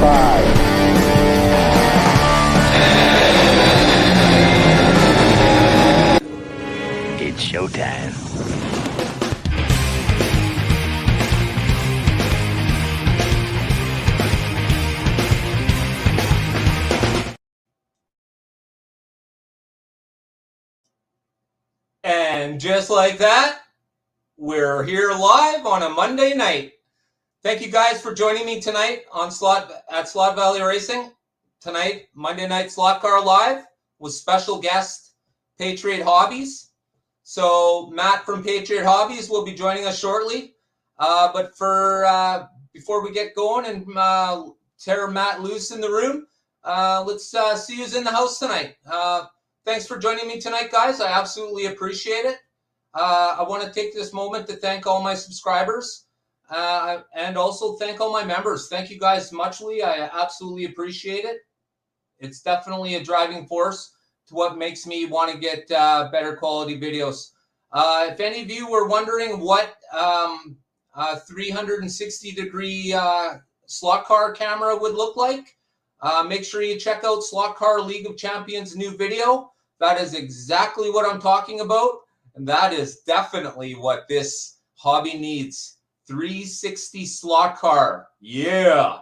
It's showtime. And just like that, we're here live on a Monday night. Thank you guys for joining me tonight on Slot Valley Racing. Tonight, Monday Night Slot Car Live with special guest Patriot Hobbies. So Matt from Patriot Hobbies will be joining us shortly. But before we get going and tear Matt loose in the room, let's see who's in the house tonight. Thanks for joining me tonight, guys. I absolutely appreciate it. I want to take this moment to thank all my subscribers and also thank all my members. Thank you guys muchly. I absolutely appreciate it. It's definitely a driving force to what makes me want to get better quality videos. If any of you were wondering what 360-degree slot car camera would look like, make sure you check out Slot Car League of Champions' new video. That is exactly what I'm talking about, and that is definitely what this hobby needs. 360 slot car. Yeah.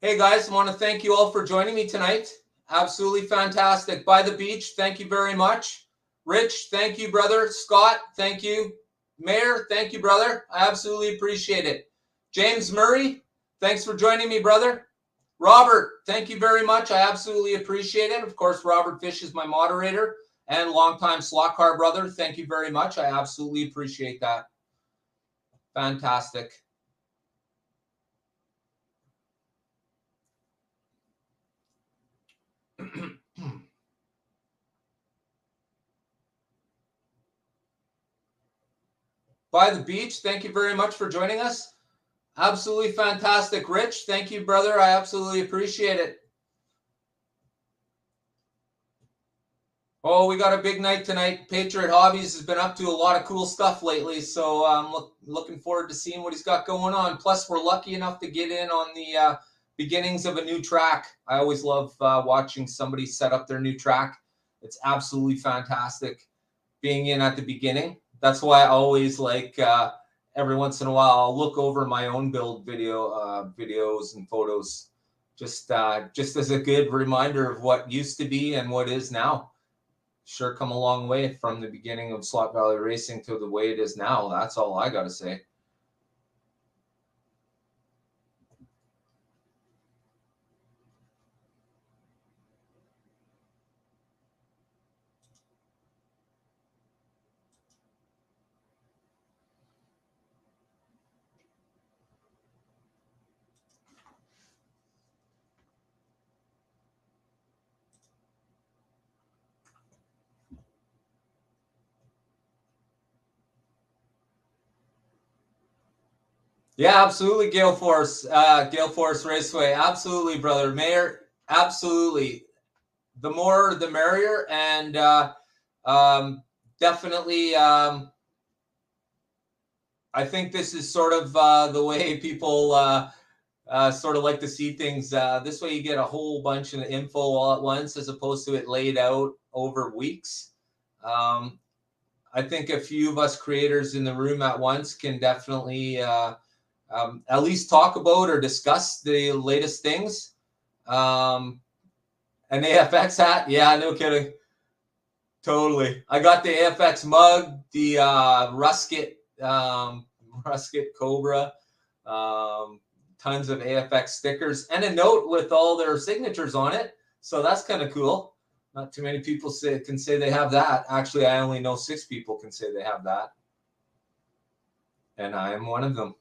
Hey guys, I want to thank you all for joining me tonight. Absolutely fantastic. By the Beach, thank you very much. Rich, thank you, brother. Scott, thank you. Mayor, thank you, brother. I absolutely appreciate it. James Murray, thanks for joining me, brother. Robert, thank you very much. I absolutely appreciate it. Of course, Robert Fish is my moderator and longtime slot car brother. Thank you very much. I absolutely appreciate that. Fantastic. By the Beach, thank you very much for joining us. Absolutely fantastic. Rich, thank you, brother. I absolutely appreciate it. Oh, we got a big night tonight. Patriot Hobbies has been up to a lot of cool stuff lately, so I'm looking forward to seeing what he's got going on. Plus, we're lucky enough to get in on the beginnings of a new track. I always love watching somebody set up their new track. It's absolutely fantastic being in at the beginning. That's why I always like every once in a while I'll look over my own build videos and photos, just as a good reminder of what used to be and what is now. Sure come a long way from the beginning of Slot Valley Racing to the way it is now. That's all I got to say. Yeah, absolutely, Gale Force Raceway. Absolutely, brother. Mayor, absolutely. The more, the merrier. And definitely, I think this is sort of the way people sort of like to see things. This way you get a whole bunch of info all at once as opposed to it laid out over weeks. I think a few of us creators in the room at once can definitely at least talk about or discuss the latest things. An AFX hat, yeah, no kidding, totally. I got the AFX mug, the Rusket Cobra, tons of AFX stickers, and a note with all their signatures on it. So that's kind of cool. Not too many people can say they have that. Actually, I only know 6 people can say they have that, and I am one of them.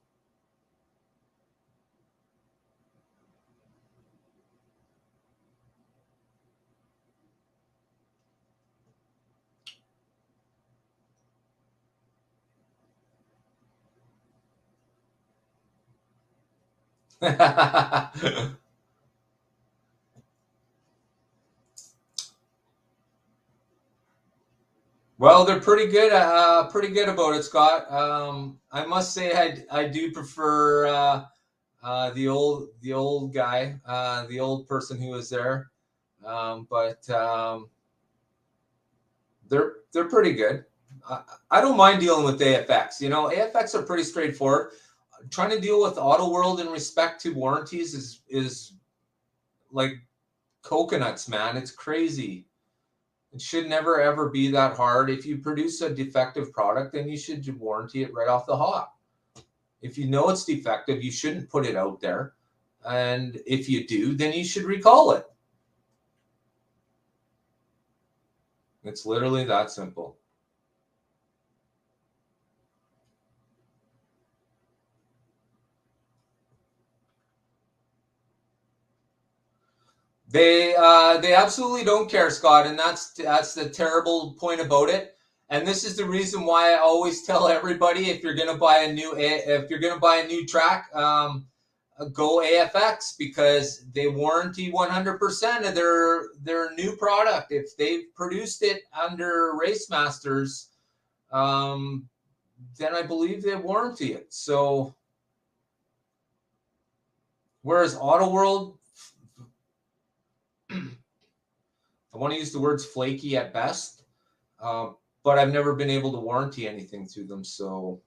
Well, they're pretty good about it, Scott. I must say I do prefer the old guy, the old person who was there. But they're pretty good. I don't mind dealing with AFX. You know, AFX are pretty straightforward. Trying to deal with Auto World in respect to warranties is like coconuts, man. It's crazy. It should never ever be that hard. If you produce a defective product, then you should warranty it right off the hop. If you know it's defective, you shouldn't put it out there. And if you do, then you should recall it. It's literally that simple. They absolutely don't care, Scott, and that's the terrible point about it. And this is the reason why I always tell everybody, if you're going to buy a new track, go AFX, because they warranty 100% of their new product. If they've produced it under Race Masters, then I believe they warranty it. So whereas Auto World, I want to use the words flaky at best, but I've never been able to warranty anything through them, so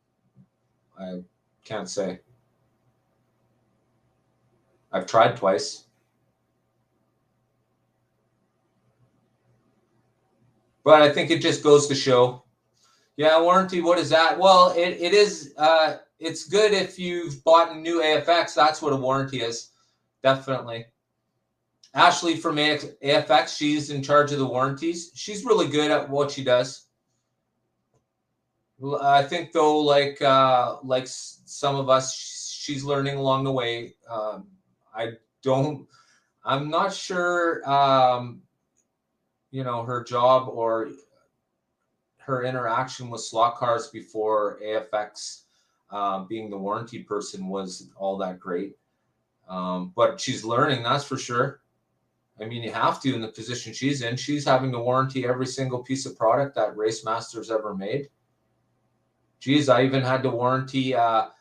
I can't say. I've tried twice. But I think it just goes to show. Yeah, warranty, what is that? Well, it is, it's good if you've bought a new AFX. That's what a warranty is, definitely. Ashley from AFX, she's in charge of the warranties. She's really good at what she does. I think, though, like some of us, she's learning along the way. I'm not sure, you know, her job or her interaction with slot cars before AFX, being the warranty person, was all that great. But she's learning, that's for sure. I mean, you have to in the position she's in. She's having to warranty every single piece of product that Race Masters ever made. Geez, I even had to warranty a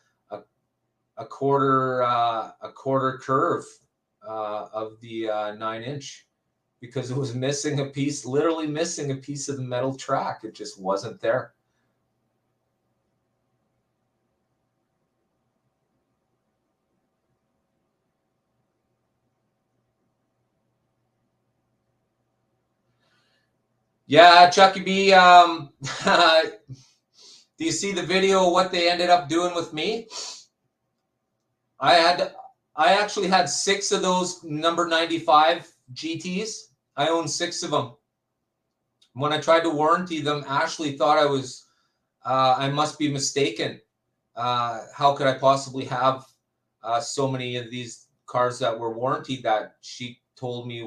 quarter curve of the 9-inch, because it was missing a piece, literally missing a piece of the metal track. It just wasn't there. Yeah, Chucky B, do you see the video of what they ended up doing with me? I actually had 6 of those number 95 GTs. I own 6 of them. When I tried to warranty them, Ashley thought I must be mistaken. How could I possibly have so many of these cars that were warranted that she told me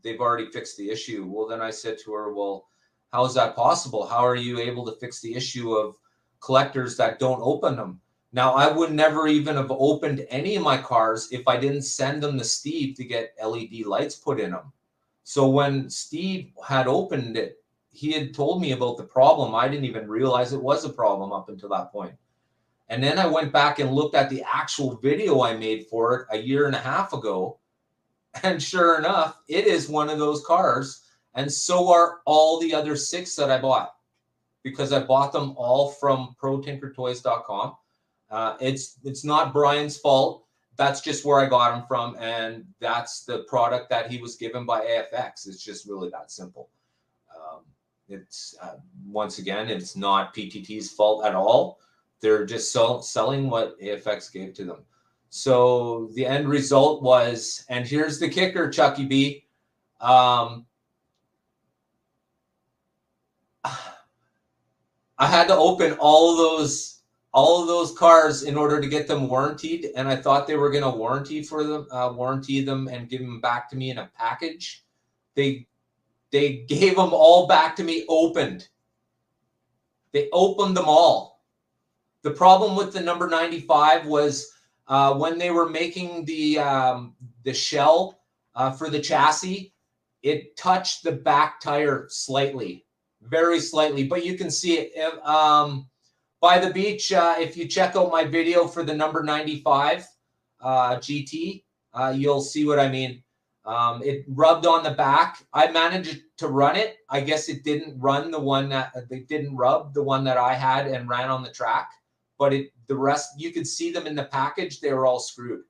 they've already fixed the issue? Well, then I said to her, well, how is that possible? How are you able to fix the issue of collectors that don't open them? Now, I would never even have opened any of my cars if I didn't send them to Steve to get LED lights put in them. So when Steve had opened it, he had told me about the problem. I didn't even realize it was a problem up until that point. And then I went back and looked at the actual video I made for it a year and a half ago. And sure enough, it is one of those cars. And so are all the other 6 that I bought, because I bought them all from protinkertoys.com. It's not Brian's fault. That's just where I got them from. And that's the product that he was given by AFX. It's just really that simple. Once again, it's not PTT's fault at all. They're just selling what AFX gave to them. So the end result was, and here's the kicker, Chucky B. I had to open all of those cars in order to get them warranted, and I thought they were going to warranty them and give them back to me in a package. They gave them all back to me opened. They opened them all. The problem with the number 95 was when they were making the shell for the chassis, it touched the back tire slightly, very slightly. But you can see it by the beach. If you check out my video for the number 95, GT, you'll see what I mean. It rubbed on the back. I managed to run it. I guess it didn't run the one that they didn't rub the one that I had and ran on the track, but the rest, you could see them in the package. They were all screwed.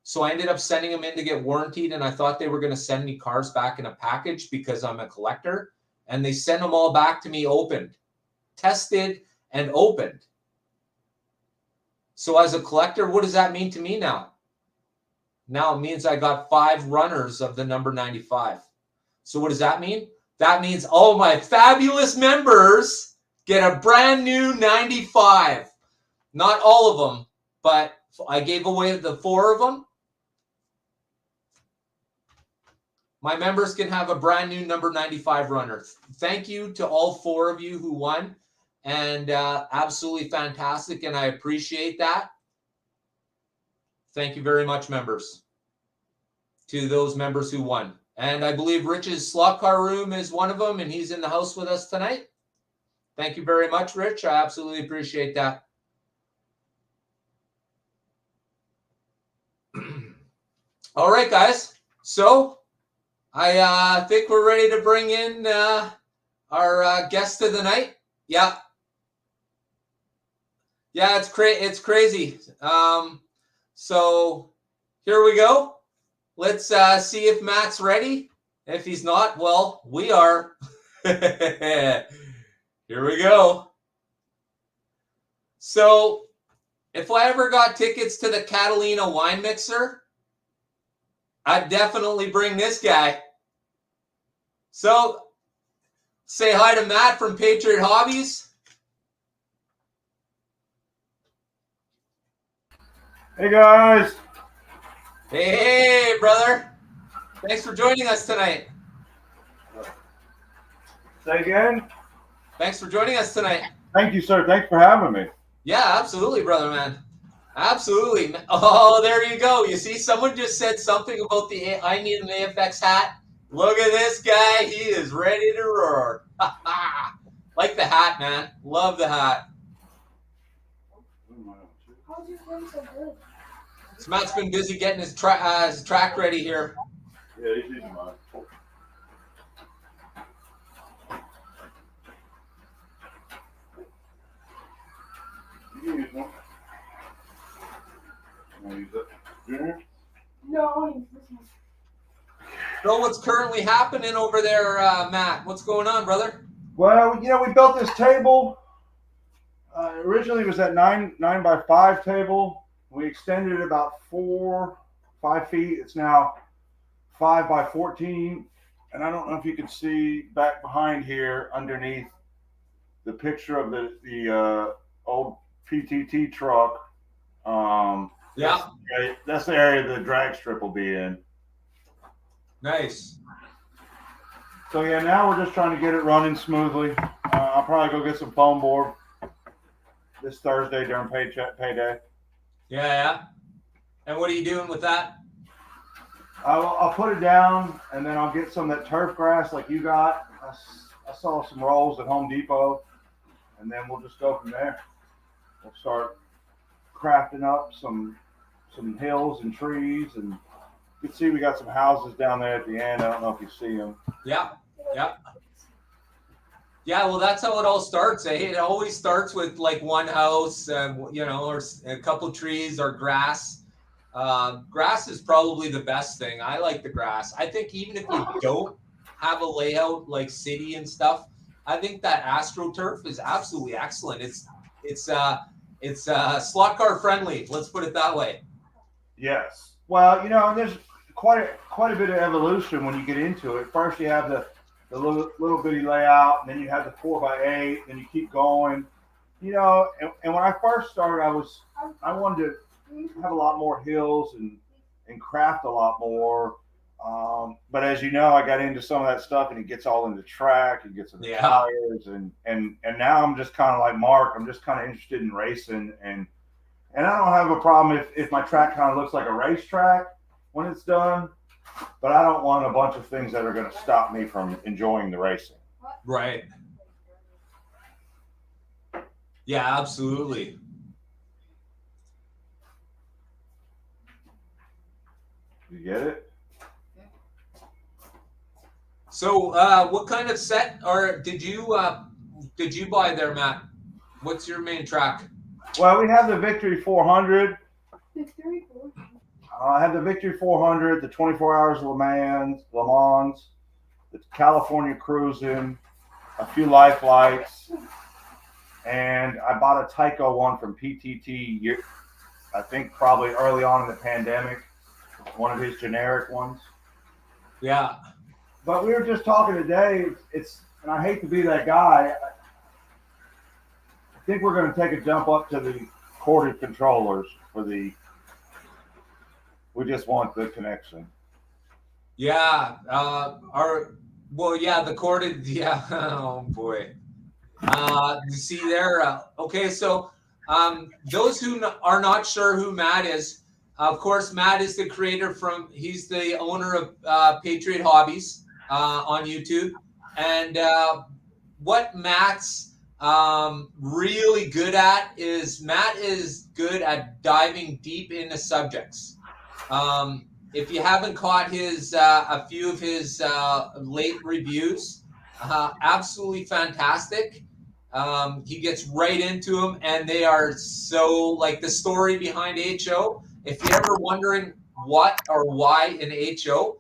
So I ended up sending them in to get warranted, and I thought they were going to send me cars back in a package because I'm a collector, and they sent them all back to me opened, tested, and opened. So as a collector, what does that mean to me now? Now it means I got 5 runners of the number 95. So what does that mean? That means all my fabulous members get a brand new 95. Not all of them, but I gave away the 4 of them. My members can have a brand new number 95 runner. Thank you to all 4 of you who won. And absolutely fantastic, and I appreciate that. Thank you very much, members, to those members who won. And I believe Rich's slot car room is one of them, and he's in the house with us tonight. Thank you very much, Rich. I absolutely appreciate that. All right, guys. So I think we're ready to bring in our guest of the night. Yeah. Yeah, it's crazy. So here we go. Let's see if Matt's ready. If he's not, well, we are. Here we go. So if I ever got tickets to the Catalina wine mixer, I'd definitely bring this guy. So say hi to Matt from Patriot Hobbies. Hey guys. Hey, brother. Thanks for joining us tonight. Say again? Thanks for joining us tonight. Thank you, sir. Thanks for having me. Yeah, absolutely, brother, man. Absolutely. Oh, there you go. You see, someone just said something about I need an AFX hat. Look at this guy. He is ready to roar. Like the hat, man. Love the hat. How's your game so good? So Matt's been busy getting his track ready here. Yeah, he's using mine. You can use one. You want to use that? Junior? No, I want to use this one. So what's currently happening over there, Matt? What's going on, brother? Well, we built this table. Originally it was that 9 by 5 table. We extended it about 5 feet. It's now 5 by 14. And I don't know if you can see back behind here underneath the picture of the old PTT truck. Yeah. That's the area the drag strip will be in. Nice. So yeah, now we're just trying to get it running smoothly. I'll probably go get some foam board this Thursday during payday. Yeah. And what are you doing with that? I'll put it down, and then I'll get some of that turf grass like you got. I saw some rolls at Home Depot, and then we'll just go from there. We'll start crafting up some hills and trees, and you can see we got some houses down there at the end. I don't know if you see them. Yeah. Yeah, well, that's how it all starts. Eh? It always starts with like one house, or a couple trees or grass. Grass is probably the best thing. I like the grass. I think even if you don't have a layout like city and stuff, I think that AstroTurf is absolutely excellent. It's slot car friendly. Let's put it that way. Yes. Well, and there's quite a bit of evolution when you get into it. First, you have the little bitty layout, and then you have the 4x8, then you keep going. And when I first started, I wanted to have a lot more hills and craft a lot more. But as you know, I got into some of that stuff, and it gets all into track, it gets into tires, and now I'm just kind of like Mark. I'm just kind of interested in racing, and I don't have a problem if my track kind of looks like a racetrack when it's done, but I don't want a bunch of things that are going to stop me from enjoying the racing. Right. Yeah, absolutely. You get it? So, what kind of set or did you buy there, Matt? What's your main track? Well, we have the Victory 400. Victory. I have the Victory 400, the 24 Hours of Le Mans, the California Cruising, a few Life Lights, and I bought a Tyco one from PTT. I think probably early on in the pandemic, one of his generic ones. Yeah. But we were just talking today. And I hate to be that guy. I think we're going to take a jump up to the corded controllers for the. We just want the connection. Yeah. The corded. Yeah. Oh boy. You see there. Okay. So, those who are not sure who Matt is, of course, Matt is the creator he's the owner of Patriot Hobbies on YouTube. And what Matt's really good at is Matt is good at diving deep into subjects. If you haven't caught a few of his late reviews, absolutely fantastic. He gets right into them, and they are so like the story behind HO. If you're ever wondering what or why an HO,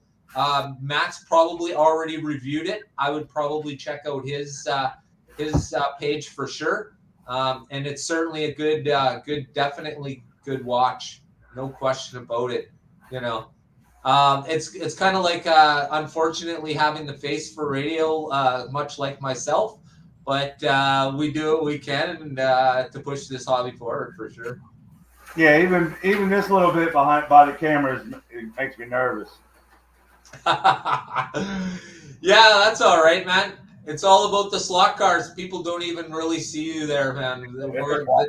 Matt's probably already reviewed it. I would probably check out his page for sure. And it's certainly a good, definitely good watch. No question about it. It's kind of like unfortunately having the face for radio, much like myself. But we do what we can to push this hobby forward for sure. Yeah, even this little bit by the cameras, it makes me nervous. Yeah, that's all right, man. It's all about the slot cars. People don't even really see you there, man.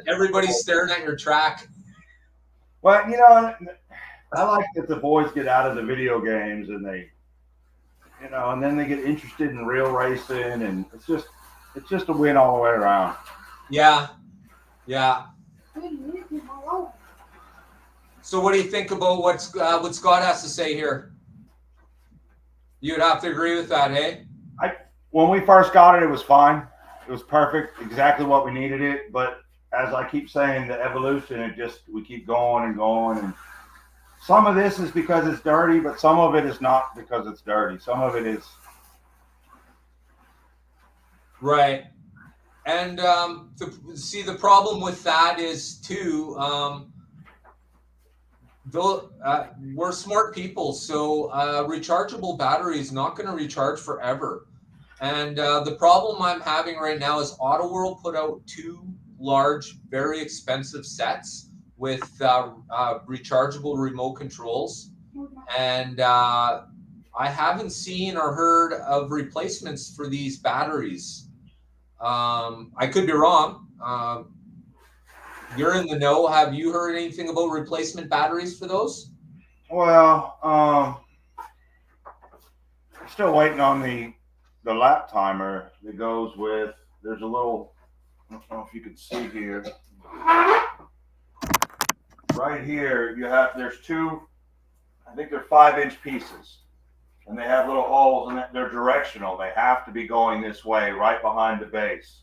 Everybody's staring at your track. Well, I like that the boys get out of the video games and they, and then they get interested in real racing, and it's just a win all the way around. Yeah. So what do you think about what Scott has to say here? You'd have to agree with that, hey? When we first got it, it was fine. It was perfect, exactly what we needed it. But as I keep saying, the evolution, we keep going and going. And some of this is because it's dirty, but some of it is not because it's dirty. Some of it is. Right. And the problem with that is too, we're smart people, so rechargeable battery is not going to recharge forever. And the problem I'm having right now is AutoWorld put out 2 large, very expensive sets with rechargeable remote controls. And I haven't seen or heard of replacements for these batteries. I could be wrong. You're in the know. Have you heard anything about replacement batteries for those? Well, I'm still waiting on the lap timer that goes with. There's a little. I don't know if you can see here. Right here, there's 2. I think they're 5-inch pieces, and they have little holes, and they're directional. They have to be going this way, right behind the base.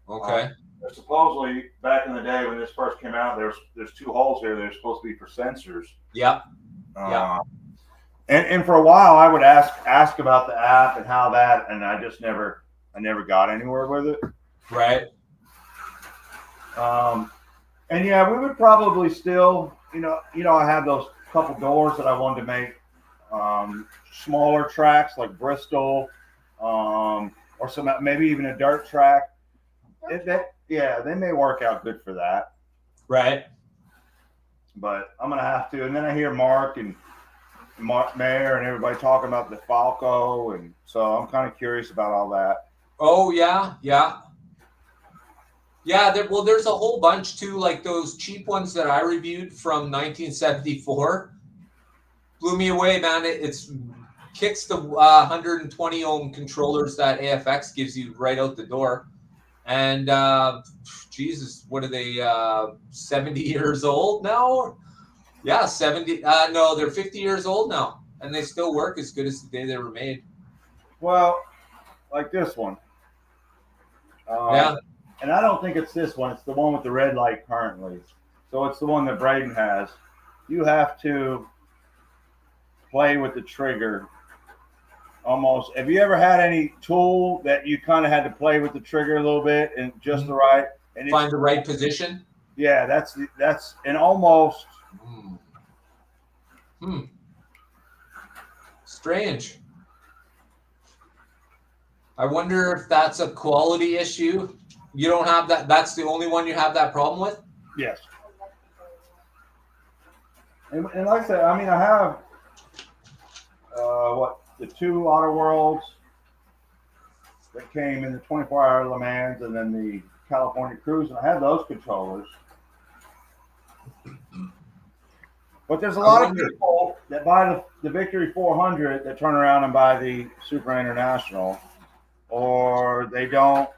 Okay. Supposedly, back in the day when this first came out, there's 2 holes here. They're supposed to be for sensors. Yep. And for a while, I would ask about the app and how that, and I never got anywhere with it. Right. And yeah, we would probably still, I have those couple doors that I wanted to make smaller tracks like Bristol, or maybe even a dirt track. They may work out good for that. Right. But I'm gonna have to. And then I hear Mark Mayer and everybody talking about the Falco, and so I'm kind of curious about all that. Oh yeah. There's a whole bunch too, like those cheap ones that I reviewed from 1974. Blew me away, man. It's kicks the 120 ohm controllers that AFX gives you right out the door. And Jesus, what are they? 70 years old now? Yeah, 70. No, they're 50 years old now, and they still work as good as the day they were made. Well, like this one. Yeah. And I don't think it's this one. It's the one with the red light currently. So it's the one that Braden has. You have to play with the trigger almost. Have you ever had any tool that you kind of had to play with the trigger a little bit and just the right? And Find the right position. Yeah, that's and almost. Strange. I wonder if that's a quality issue. You don't have that. That's the only one you have that problem with? Yes. And like I said, I mean, I have the 2 Auto Worlds that came in the 24-hour Le Mans and then the California Cruise, and I have those controllers. But there's a lot of people that buy the Victory 400 that turn around and buy the Super International, or they don't.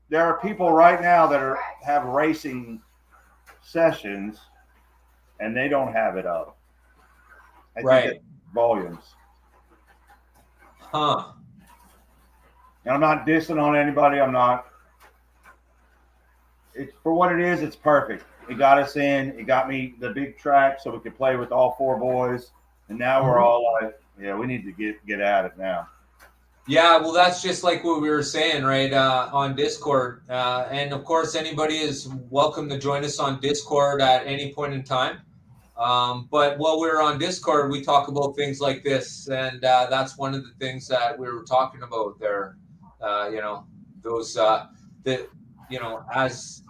There are people right now that have racing sessions, and they don't have it up. I think it's volumes. Huh. And I'm not dissing on anybody. I'm not. It's for what it is. It's perfect. It got us in. It got me the big track so we could play with all 4 boys. And now we're all like, yeah, we need to get at it now. Yeah, well, that's just like what we were saying, right, on Discord. And, of course, anybody is welcome to join us on Discord at any point in time. But while we're on Discord, we talk about things like this. And that's one of the things that we were talking about there. Those as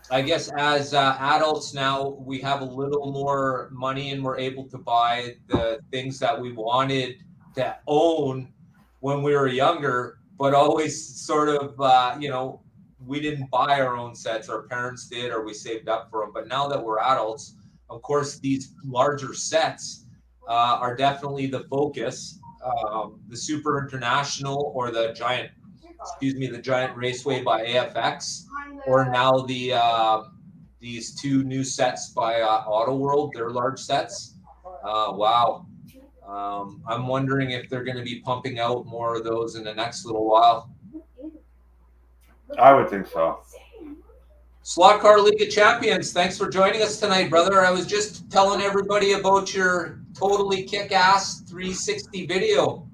I guess as adults now, we have a little more money and we're able to buy the things that we wanted to own when we were younger, but always sort of, we didn't buy our own sets. Our parents did, or we saved up for them. But now that we're adults, of course, these larger sets are definitely the focus. The Super International or the Giant Raceway by AFX, or now these 2 new sets by Auto World, their large sets. Wow. I'm wondering if they're going to be pumping out more of those in the next little while. I would think so. Slot Car League of Champions, thanks for joining us tonight, brother. I was just telling everybody about your totally kick-ass 360 video.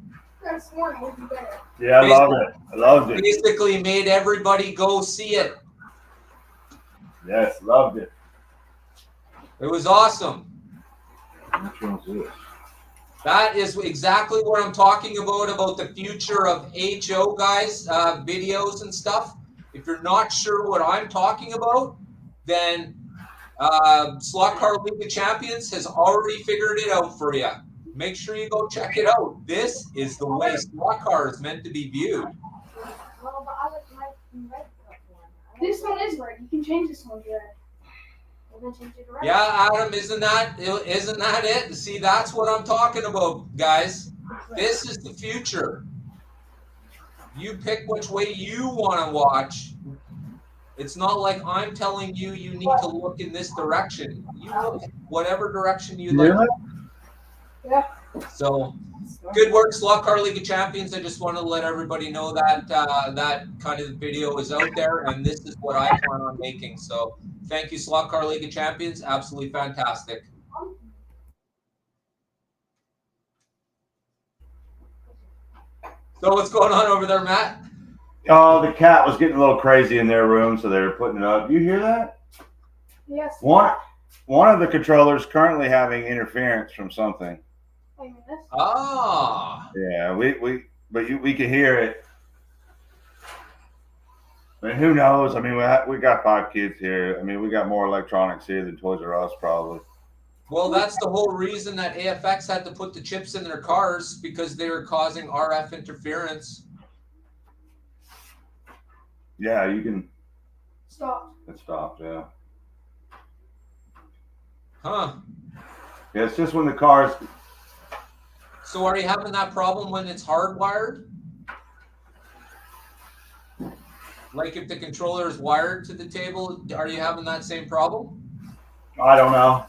Yeah, I love it. I loved it. Basically made everybody go see it. Yes, loved it. It was awesome. Which one's this? That is exactly what I'm talking about the future of HO, guys, videos and stuff. If you're not sure what I'm talking about, then Slot Car League of Champions has already figured it out for you. Make sure you go check it out. This is the way slot car is meant to be viewed. This one is red. You can change this one to red. Yeah, Adam, isn't that it? See, that's what I'm talking about, guys. This is the future. You pick which way you want to watch. It's not like I'm telling you need to look in this direction. You look whatever direction you like. Yeah. So, good work, Slot Car League of Champions. I just want to let everybody know that that kind of video is out there, and this is what I plan on making. So, thank you, Slot Car League of Champions. Absolutely fantastic. So, what's going on over there, Matt? Oh, the cat was getting a little crazy in their room, so they were putting it up. You hear that? Yes. One of the controllers currently having interference from something. Ah. Yeah, we can hear it. I mean, who knows? I mean, we got 5 kids here. I mean, we got more electronics here than Toys R Us probably. Well, that's the whole reason that AFX had to put the chips in their cars, because they were causing RF interference. Yeah, you can. Stop. It stopped, yeah. Huh. Yeah, it's just when the cars. So are you having that problem when it's hardwired? Like if the controller is wired to the table, are you having that same problem? I don't know.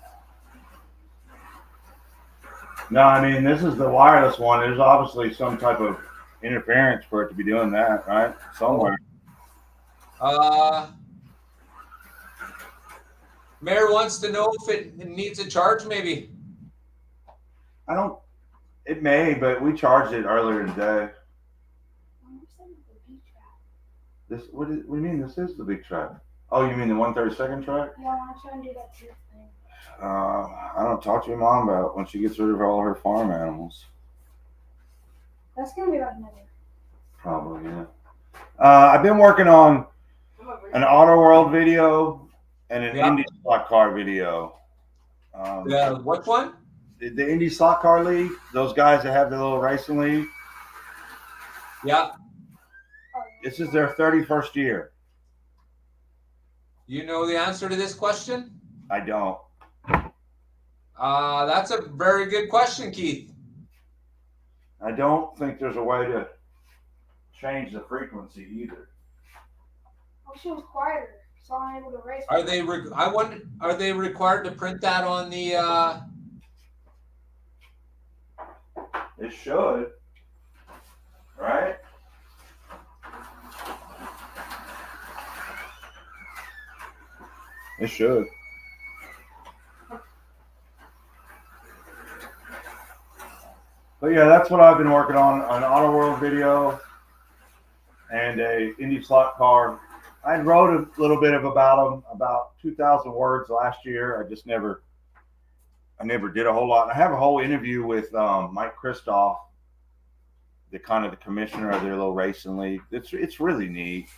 No, I mean, this is the wireless one. There's obviously some type of interference for it to be doing that, right? Somewhere. Mayor wants to know if it needs a charge, maybe. I don't. It may, but we charged it earlier today. This what do you mean? This is the big track. Oh, you mean the 132nd track? Yeah, I want to try and do that too thing. I don't talk to your mom about when she gets rid of all her farm animals. That's gonna be like another. Probably, yeah. I've been working on an Auto World video and an Indy slot car video. What one? The Indy slot car league. Those guys that have the little racing league. Yeah. This is their 31st year. You know the answer to this question? I don't. That's a very good question, Keith. I don't think there's a way to change the frequency either. Oh, she was quieter, so I'm able to race. Are they? I wonder. Are they required to print that on the? It should, right? It should. But yeah, that's what I've been working on, an Auto World video and a Indy slot car. I wrote a little bit about them, about 2,000 words last year. I never did a whole lot. And I have a whole interview with Mike Kristoff, the commissioner of their little racing league. It's really neat.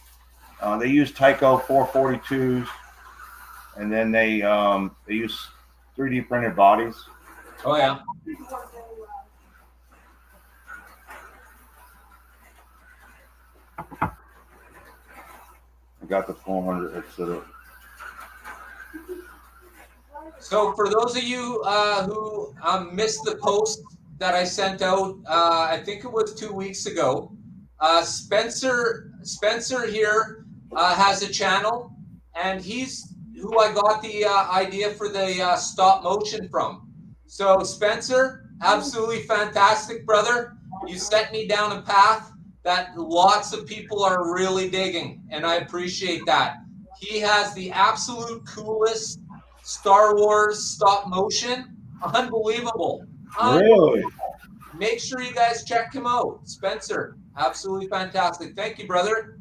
They use Tyco 442s, and then they use 3D printed bodies. Oh yeah. I got the 400 exit. So for those of you who missed the post that I sent out, I think it was 2 weeks ago, Spencer here has a channel, and he's who I got the idea for the stop motion from. So Spencer, absolutely fantastic, brother. You set me down a path that lots of people are really digging, and I appreciate that. He has the absolute coolest Star Wars stop motion. Unbelievable. Really? Make sure you guys check him out. Spencer, absolutely fantastic. Thank you, brother.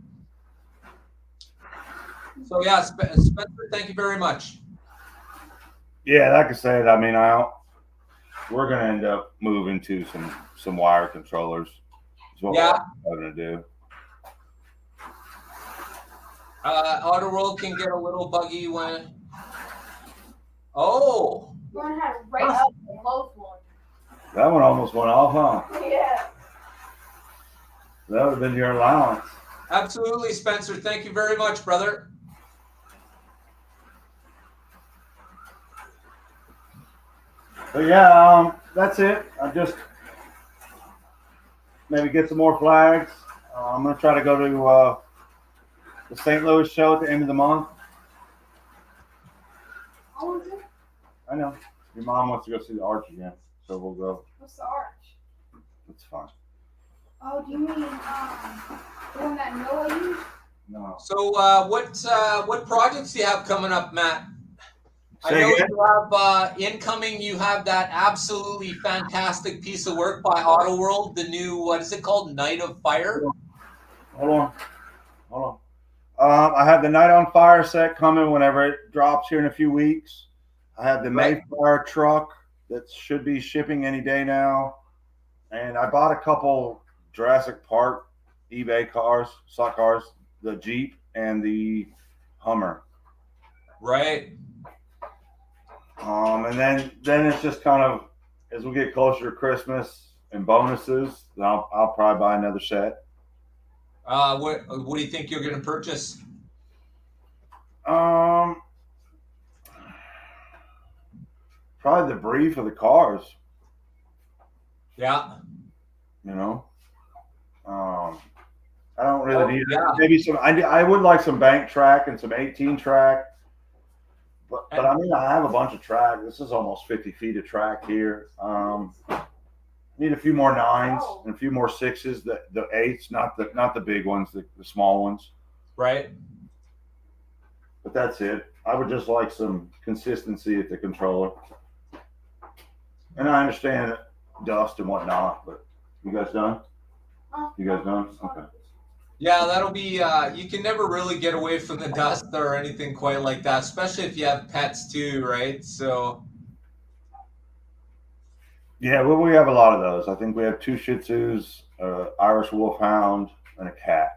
So yeah, Spencer, thank you very much. Yeah, like I said, I mean, we're gonna end up moving to some wire controllers. Is what we're gonna do. Auto World can get a little buggy when. Oh. Learn how to race up the close one. That one almost went off, huh? Yeah. That would have been your allowance. Absolutely, Spencer. Thank you very much, brother. But yeah, that's it. I just maybe get some more flags. I'm gonna try to go to the St. Louis show at the end of the month. How was it? I know your mom wants to go see the Arch again, so we'll go. What's the arch? That's fine. Oh, do you mean the one that Noah used? No. So what projects do you have coming up, Matt? I Say know again? you have incoming. You have that absolutely fantastic piece of work by Auto World. The new, what is it called? Night of Fire. Hold on. I have the Night on Fire set coming whenever it drops here in a few weeks. I have the Mayflower truck that should be shipping any day now, and I bought a couple Jurassic Park eBay cars, slot cars, the Jeep and the Hummer. Right. And then it's just kind of as we get closer to Christmas and bonuses, then I'll probably buy another set. What do you think you're going to purchase? Probably the brief of the cars. Yeah. You know, I don't really need yeah. maybe some. I would like some bank track and some 18 track, But I mean, I have a bunch of track. This is almost 50 feet of track here. Need a few more 9s and a few more 6s. The 8s, not the big ones, the small ones. Right. But that's it. I would just like some consistency at the controller. And I understand dust and whatnot, but you guys done? You guys done? Okay. Yeah, that'll be, you can never really get away from the dust or anything quite like that, especially if you have pets too, right? So. Yeah, well, we have a lot of those. I think we have 2 Shih Tzus, Irish Wolfhound, and a cat.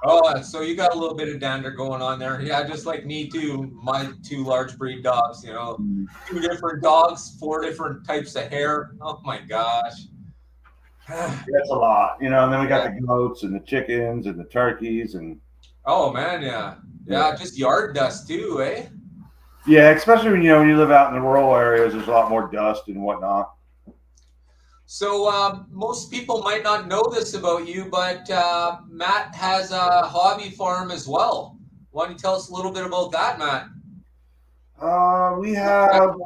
Oh, so you got a little bit of dander going on there. Yeah, just like me too. My 2 large breed dogs, 2 different dogs, 4 different types of hair. Oh my gosh. That's a lot, and then we got the goats and the chickens and the turkeys and. Oh man, yeah, just yard dust too, eh? Yeah, especially when you live out in the rural areas, there's a lot more dust and whatnot. So most people might not know this about you, but Matt has a hobby farm as well. Why don't you tell us a little bit about that, Matt? We have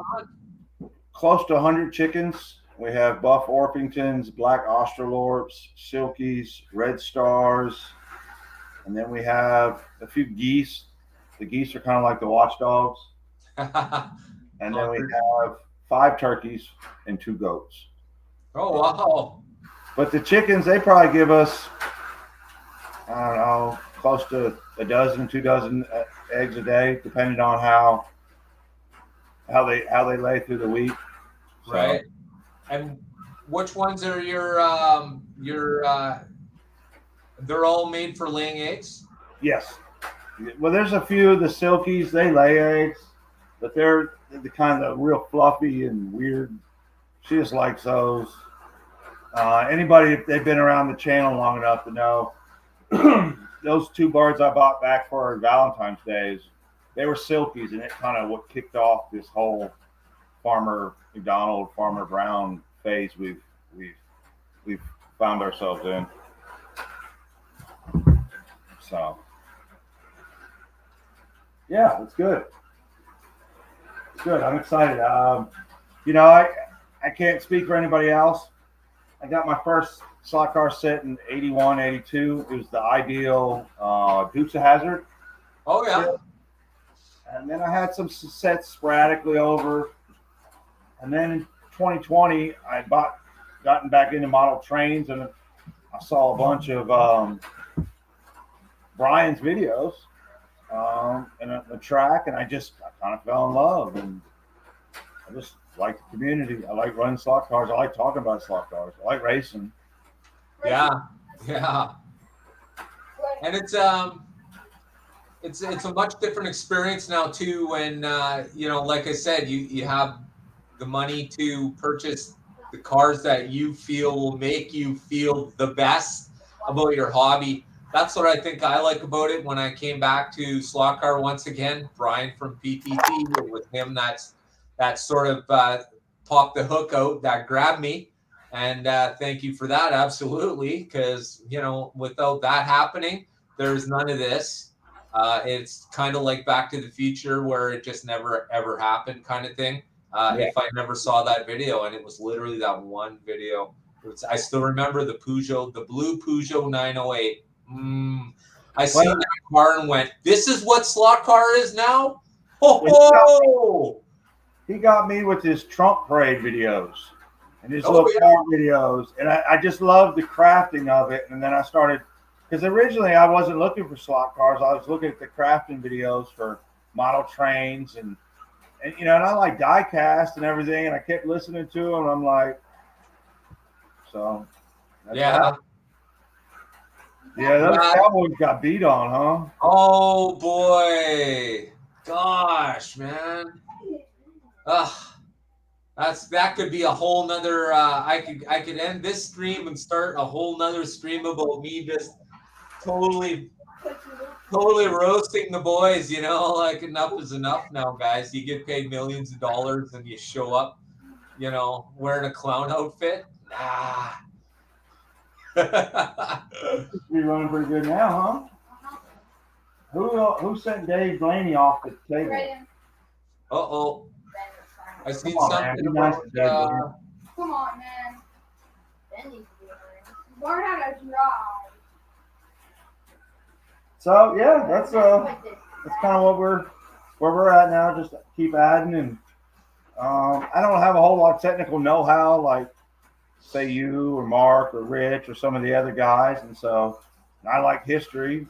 close to 100 chickens. We have buff Orpingtons, black Australorps, Silkies, Red Stars, and then we have a few geese. The geese are kind of like the watchdogs. And then we have 5 turkeys and 2 goats. Oh, wow. But the chickens, they probably give us, I don't know, close to a dozen, 2 dozen eggs a day, depending on how they lay through the week. So. Right. And which ones are your they're all made for laying eggs? Yes. Well, there's a few of the Silkies, they lay eggs, but they're the kind of real fluffy and weird. She just likes those. Anybody, if they've been around the channel long enough to know, those 2 birds I bought back for Valentine's Days, they were Silkies, and it kind of what kicked off this whole Farmer McDonald, Farmer Brown phase we've found ourselves in. So, yeah, it's good. It's good. I'm excited. I can't speak for anybody else. I got my first slot car set in 81, 82. It was the ideal Dukes of Hazzard. Oh, yeah. And then I had some sets sporadically over. And then in 2020, I gotten back into model trains, and I saw a bunch of Brian's videos and the track, and I kind of fell in love. And I just like the community. I like running slot cars. I like talking about slot cars. I like racing. Yeah. And it's a much different experience now too when like I said, you have the money to purchase the cars that you feel will make you feel the best about your hobby. That's what I think I like about it. When I came back to slot car once again, Brian from PTT, with him, that sort of popped the hook out, that grabbed me. And thank you for that. Absolutely. Because, without that happening, there's none of this. It's kind of like Back to the Future, where it just never, ever happened kind of thing. If I never saw that video, and it was literally that one video. I still remember the blue Peugeot 908. I seen that car and went, this is what slot car is now? He got me with his Trump parade videos and his little car videos. And I just loved the crafting of it. And then I started, because originally I wasn't looking for slot cars. I was looking at the crafting videos for model trains and I like die cast and everything. And I kept listening to them. I'm like, so. Yeah. Yeah, those Cowboys got beat on, huh? Oh boy. Gosh, man. That could be a whole nother I could end this stream and start a whole nother stream about me just totally roasting the boys, like enough is enough now, guys. You get paid millions of dollars and you show up, wearing a clown outfit. You're running pretty good now, huh? Who sent Dave Blaney off the table? Uh-oh. I seen Come on, man. something Be nice about, to Dad, will you? Come on, man. Ben needs to be learning. Learn how to drive. So yeah, that's kind of where we're at now. Just keep adding, and I don't have a whole lot of technical know-how like say you or Mark or Rich or some of the other guys, and so I like history,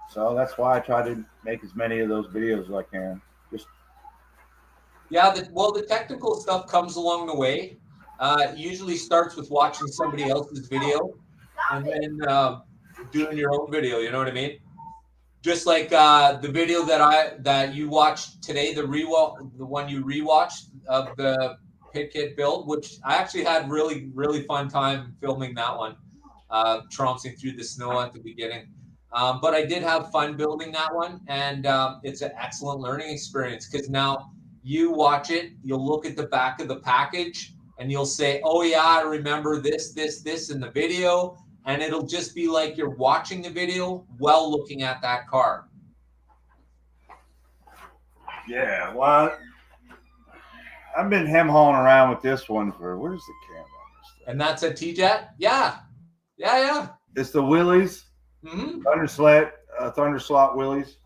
so that's why I try to make as many of those videos as I can. Just yeah, the technical stuff comes along the way. It usually starts with watching somebody else's video and then doing your own video. You know what I mean? Just like the video that you watched today, the one you rewatched of the pit kit build, which I actually had really fun time filming that one, trouncing through the snow at the beginning. But I did have fun building that one, and it's an excellent learning experience because now you watch it, you'll look at the back of the package, and you'll say, "Oh yeah, I remember this in the video." And it'll just be like you're watching the video while looking at that car. yeah, well, I've been hem-hawing around with this one for where's the camera on this thing? And that's a T-Jet? Yeah. It's the Willys, Thunder Slot Willys.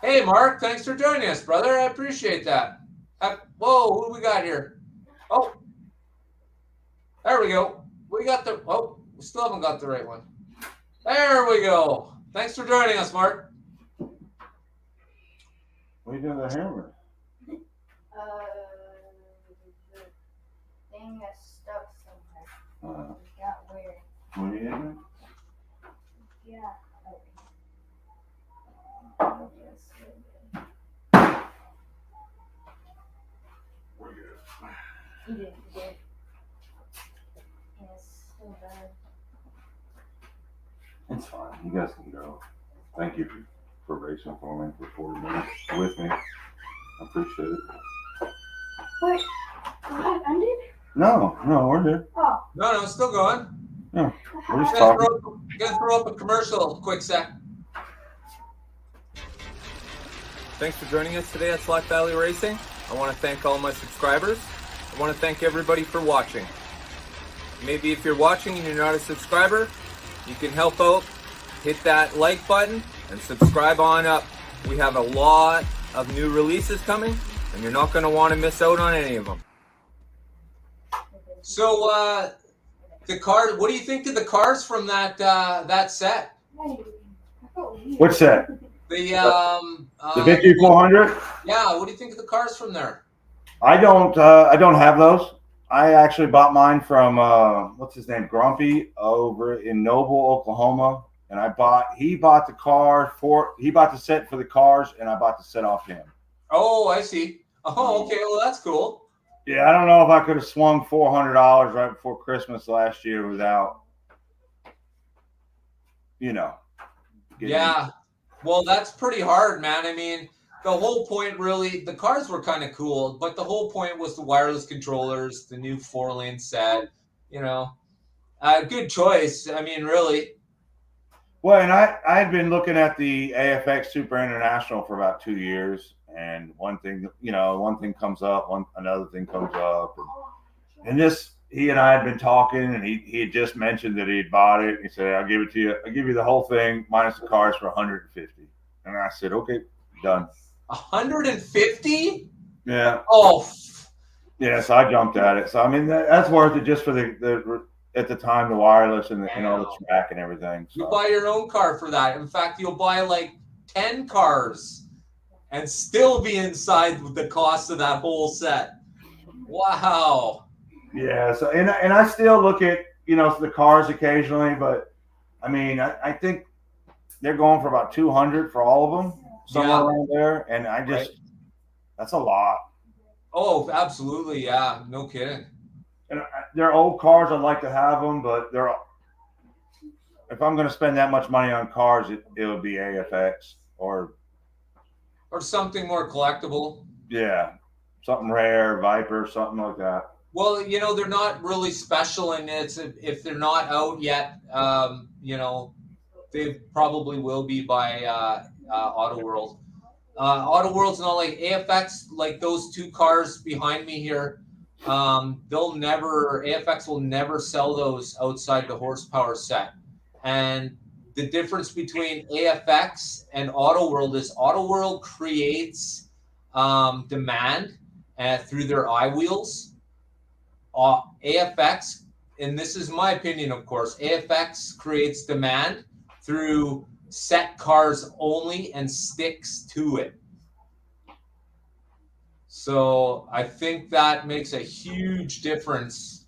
Hey, Mark, thanks for joining us, brother. I appreciate that. Whoa, who do we got here? Oh, there we go. We still haven't got the right one. There we go. Thanks for joining us, Mark. What are you doing with the hammer? The thing that's stuck somewhere. It got weird. What are you doing? Yeah. We're good. He did. It's so bad. It's fine. You guys can go. Thank you for racing for me for 40 minutes with me. I appreciate it. Wait, what ended? No, we're here. Oh. No, still going. Yeah, we're just Gonna talking. throw up a commercial, quick sec. Thanks for joining us today at Slack Valley Racing. I want to thank all my subscribers. I want to thank everybody for watching. Maybe if you're watching and you're not a subscriber, you can help out, hit that like button, and subscribe on up. We have a lot of new releases coming, and you're not going to want to miss out on any of them. So, the car. What do you think of the cars from that set? What's that? The Victory 400? Yeah. What do you think of the cars from there? I don't have those. I actually bought mine from what's his name, Grumpy, over in Noble, Oklahoma, and he bought the set for the cars, and I bought the set off him. Oh, I see. Oh, okay. Well, that's cool. Yeah, I don't know if I could have swung $400 right before Christmas last year without, Yeah. Well, that's pretty hard, man. I mean, the whole point really, the cars were kind of cool, but the whole point was the wireless controllers, the new 4-lane set, good choice. I mean, really. Well, and I had been looking at the AFX Super International for about 2 years, and one thing comes up, another thing comes up, and he and I had been talking, and he had just mentioned that he'd bought it. He said, "I'll give it to you. I'll give you the whole thing minus the cars for $150." And I said, "Okay, done." 150? Yeah. Oh. Yeah. So I jumped at it. So I mean, that's worth it just for the at the time the wireless and all the track and everything. So. You buy your own car for that. In fact, you'll buy like 10 cars and still be inside with the cost of that whole set. Wow. Yeah. So and I still look at the cars occasionally, but I mean I think they're going for about 200 for all of them, somewhere around there, and that's a lot. Oh, absolutely, yeah, no kidding. And they're old cars. I'd like to have them, but if I'm going to spend that much money on cars, it'll be AFX or something more collectible. Yeah, something rare, Viper, something like that. Well, they're not really special, and if they're not out yet, they probably will be by Auto World. Auto World's not like AFX, like those two cars behind me here. AFX will never sell those outside the horsepower set. And the difference between AFX and Auto World is Auto World creates demand through their I-wheels. AFX, and this is my opinion, of course, AFX creates demand through set cars only and sticks to it. So I think that makes a huge difference.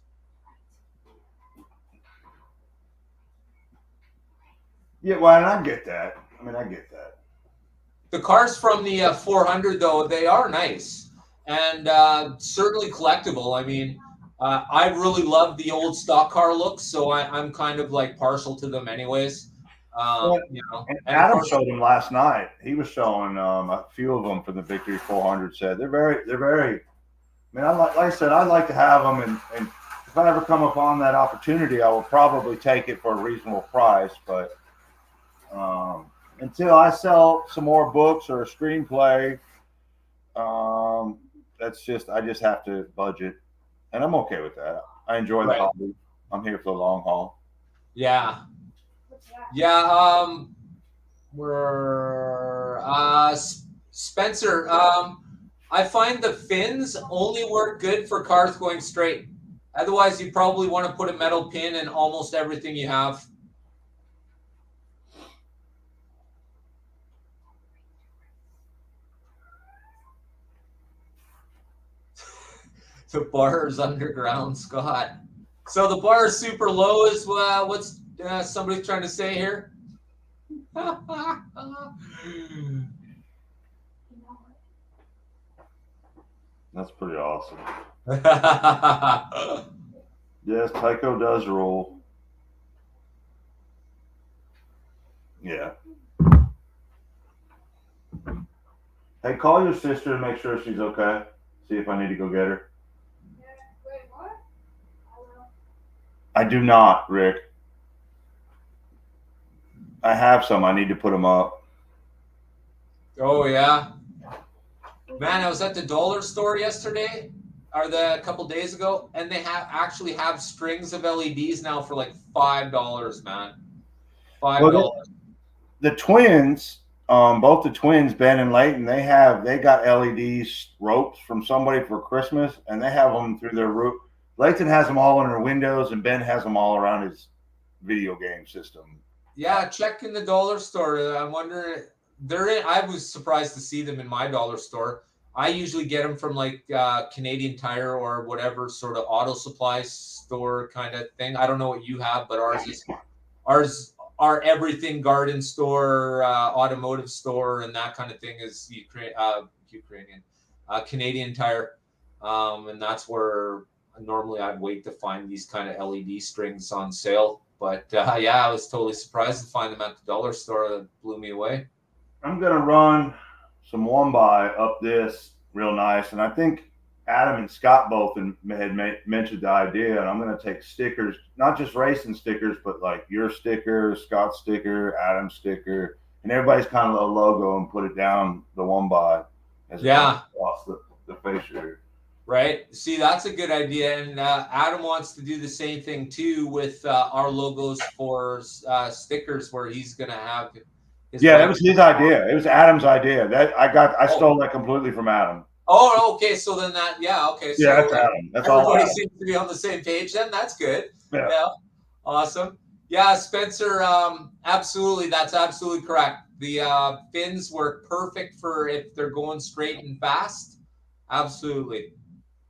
Yeah, well, and I get that. I mean, I get that. The cars from the 400, though, they are nice and certainly collectible. I mean, I really love the old stock car looks, so I'm kind of like partial to them anyways. Well, and And of Adam course, showed them last night. He was showing a few of them for the Victory 400. Said they're very. I mean, like I said, I'd like to have them, and if I ever come upon that opportunity, I will probably take it for a reasonable price. But until I sell some more books or a screenplay, I just have to budget, and I'm okay with that. I enjoy the hobby. I'm here for the long haul. Yeah. We're Spencer. I find the fins only work good for cars going straight. Otherwise, you probably want to put a metal pin in almost everything you have. The bar is underground, Scott. So the bar is super low is what's somebody trying to say here? That's pretty awesome. Yes, Tycho does rule. Yeah. Hey, call your sister and make sure she's okay. See if I need to go get her. Wait, what? I do not, Rick. I have some. I need to put them up. Oh, yeah. Man, I was at the dollar store yesterday, or a couple days ago, and they actually have strings of LEDs now for like $5, man. $5. Well, the twins, both the twins, Ben and Layton, they got LED ropes from somebody for Christmas, and they have them through their roof. Layton has them all in her windows, and Ben has them all around his video game system. Yeah, check in the dollar store. I'm wondering, I was surprised to see them in my dollar store. I usually get them from like Canadian Tire or whatever sort of auto supply store kind of thing. I don't know what you have, but ours our everything garden store, automotive store, and that kind of thing is Canadian Tire, and that's where normally I'd wait to find these kind of LED strings on sale. But yeah, I was totally surprised to find them at the dollar store. That blew me away. I'm gonna run some one by up this real nice, and I think Adam and Scott both had mentioned the idea, and I'm going to take stickers, not just racing stickers, but like your sticker, Scott's sticker, Adam's sticker, and everybody's kind of a logo, and put it down the one by as across the face here. Right. See, that's a good idea, and Adam wants to do the same thing too with our logos for stickers, where he's going to have. That was his idea. It was Adam's idea. I stole that completely from Adam. Oh, okay. So then okay. So that's Adam. That's all. Everybody seems to be on the same page. Then that's good. Yeah. Awesome. Yeah, Spencer. Absolutely, that's absolutely correct. The fins work perfect for if they're going straight and fast. Absolutely.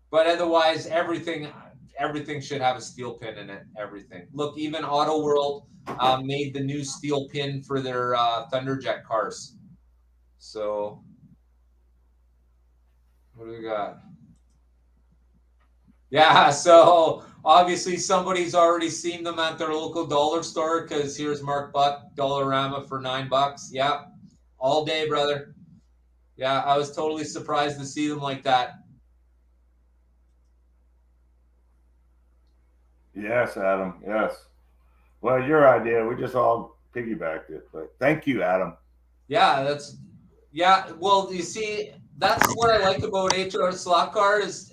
But otherwise, everything should have a steel pin in it. Everything. Look, even Auto World made the new steel pin for their Thunderjet cars. So. What do we got? Yeah, so obviously somebody's already seen them at their local dollar store, because here's Mark Buck, Dollarama for $9. Yeah, all day, brother. Yeah, I was totally surprised to see them like that. Yes, Adam. Yes. Well, your idea. We just all piggybacked it, but thank you, Adam. Yeah, that's Yeah, well, you see, that's what I like about HR Slot Car is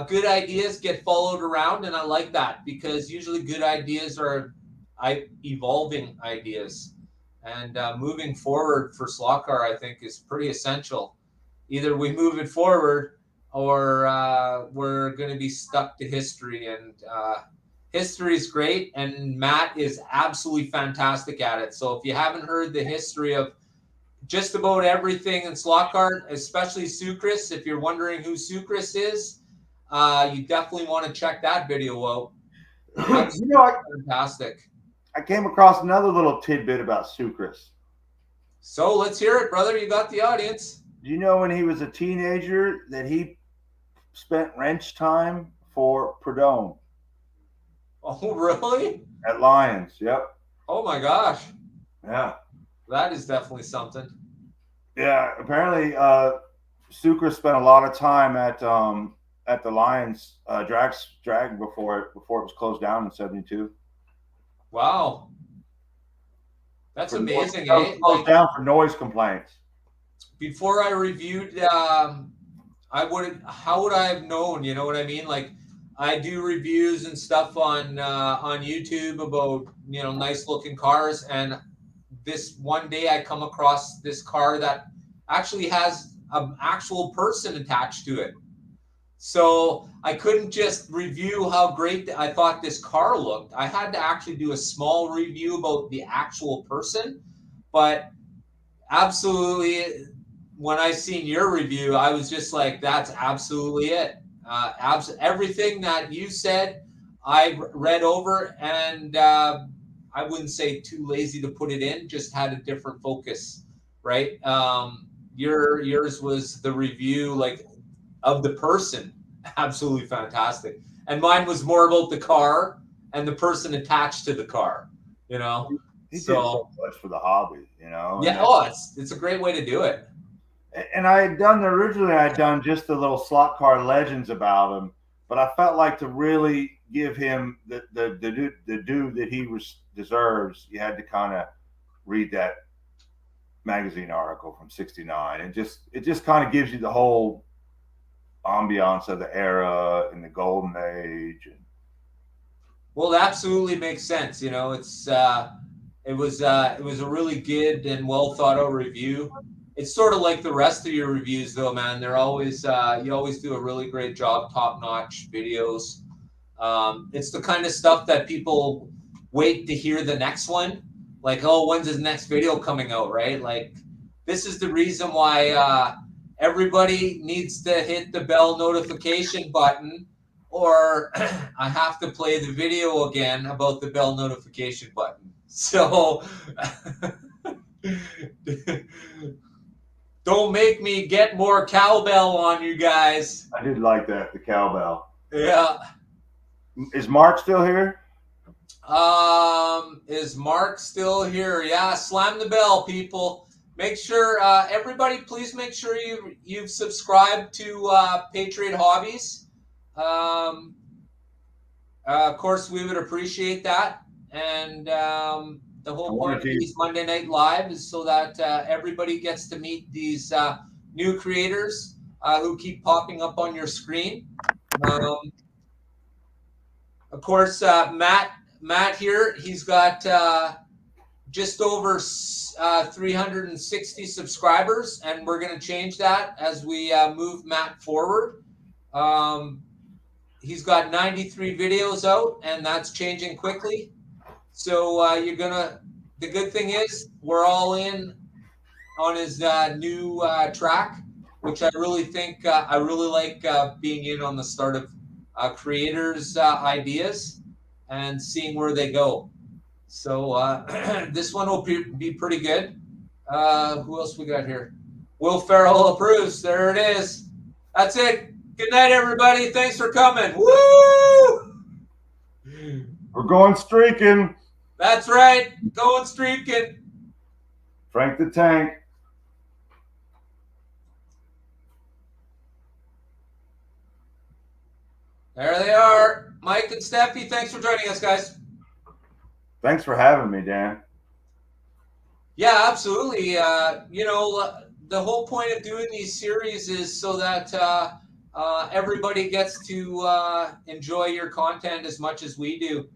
good ideas get followed around, and I like that because usually good ideas are evolving ideas, and moving forward for Slot Car, I think, is pretty essential. Either we move it forward, or we're going to be stuck to history, and history is great, and Matt is absolutely fantastic at it. So if you haven't heard the history of just about everything in slot cart, especially Sucrus. If you're wondering who Sucrus is, you definitely want to check that video out. That's fantastic. I came across another little tidbit about Sucrus. So let's hear it, brother. You got the audience. Do you know when he was a teenager that he spent wrench time for Prudhomme? Oh, really? At Lions, yep. Oh my gosh. Yeah. That is definitely something. Yeah, apparently Sucrus spent a lot of time at the Lions drag before it was closed down in '72. Wow. That's amazing. It was closed down for noise complaints. Before I reviewed, how would I have known? You know what I mean? Like, I do reviews and stuff on YouTube about, nice looking cars, and this one day I come across this car that actually has an actual person attached to it. So I couldn't just review how great I thought this car looked. I had to actually do a small review about the actual person. But absolutely, when I seen your review, I was just like, that's absolutely it. Everything that you said, I read over, and I wouldn't say too lazy to put it in, just had a different focus, right? Yours was the review, like, of the person. Absolutely fantastic. And mine was more about the car and the person attached to the car, He did so much for the hobby, Yeah, it's a great way to do it. And I had done just the little slot car legends about him, but I felt like to really give him the due that he deserves, you had to kind of read that magazine article from '69, and it just kind of gives you the whole ambiance of the era and the golden age. Well, it absolutely makes sense. It was a really good and well thought out review. It's sort of like the rest of your reviews, though, man. They're always you always do a really great job, top notch videos. It's the kind of stuff that people wait to hear the next one. Like, oh, when's his next video coming out, right? Like, this is the reason why everybody needs to hit the bell notification button, or I have to play the video again about the bell notification button. So don't make me get more cowbell on you guys. I did like that, the cowbell. Yeah. Is Mark still here? Is Mark still here? Yeah, slam the bell, people. Make sure, everybody, please make sure you've subscribed to Patriot Hobbies. Of course, we would appreciate that. And the whole point of these Monday Night Live is so that everybody gets to meet these new creators who keep popping up on your screen. Of course, Matt here, he's got just over 360 subscribers, and we're going to change that as we move Matt forward. He's got 93 videos out, and that's changing quickly. So the good thing is we're all in on his new track, which I really think, I really like being in on the start of creators' ideas and seeing where they go. So this one will be pretty good. Who else we got here? Will Farrell approves. There it is. That's it. Good night, everybody. Thanks for coming. Woo! We're going streaking. That's right. Going streaking. Frank the Tank. There they are. Mike and Steffi, thanks for joining us, guys. Thanks for having me, Dan. Yeah, absolutely. The whole point of doing these series is so that everybody gets to enjoy your content as much as we do.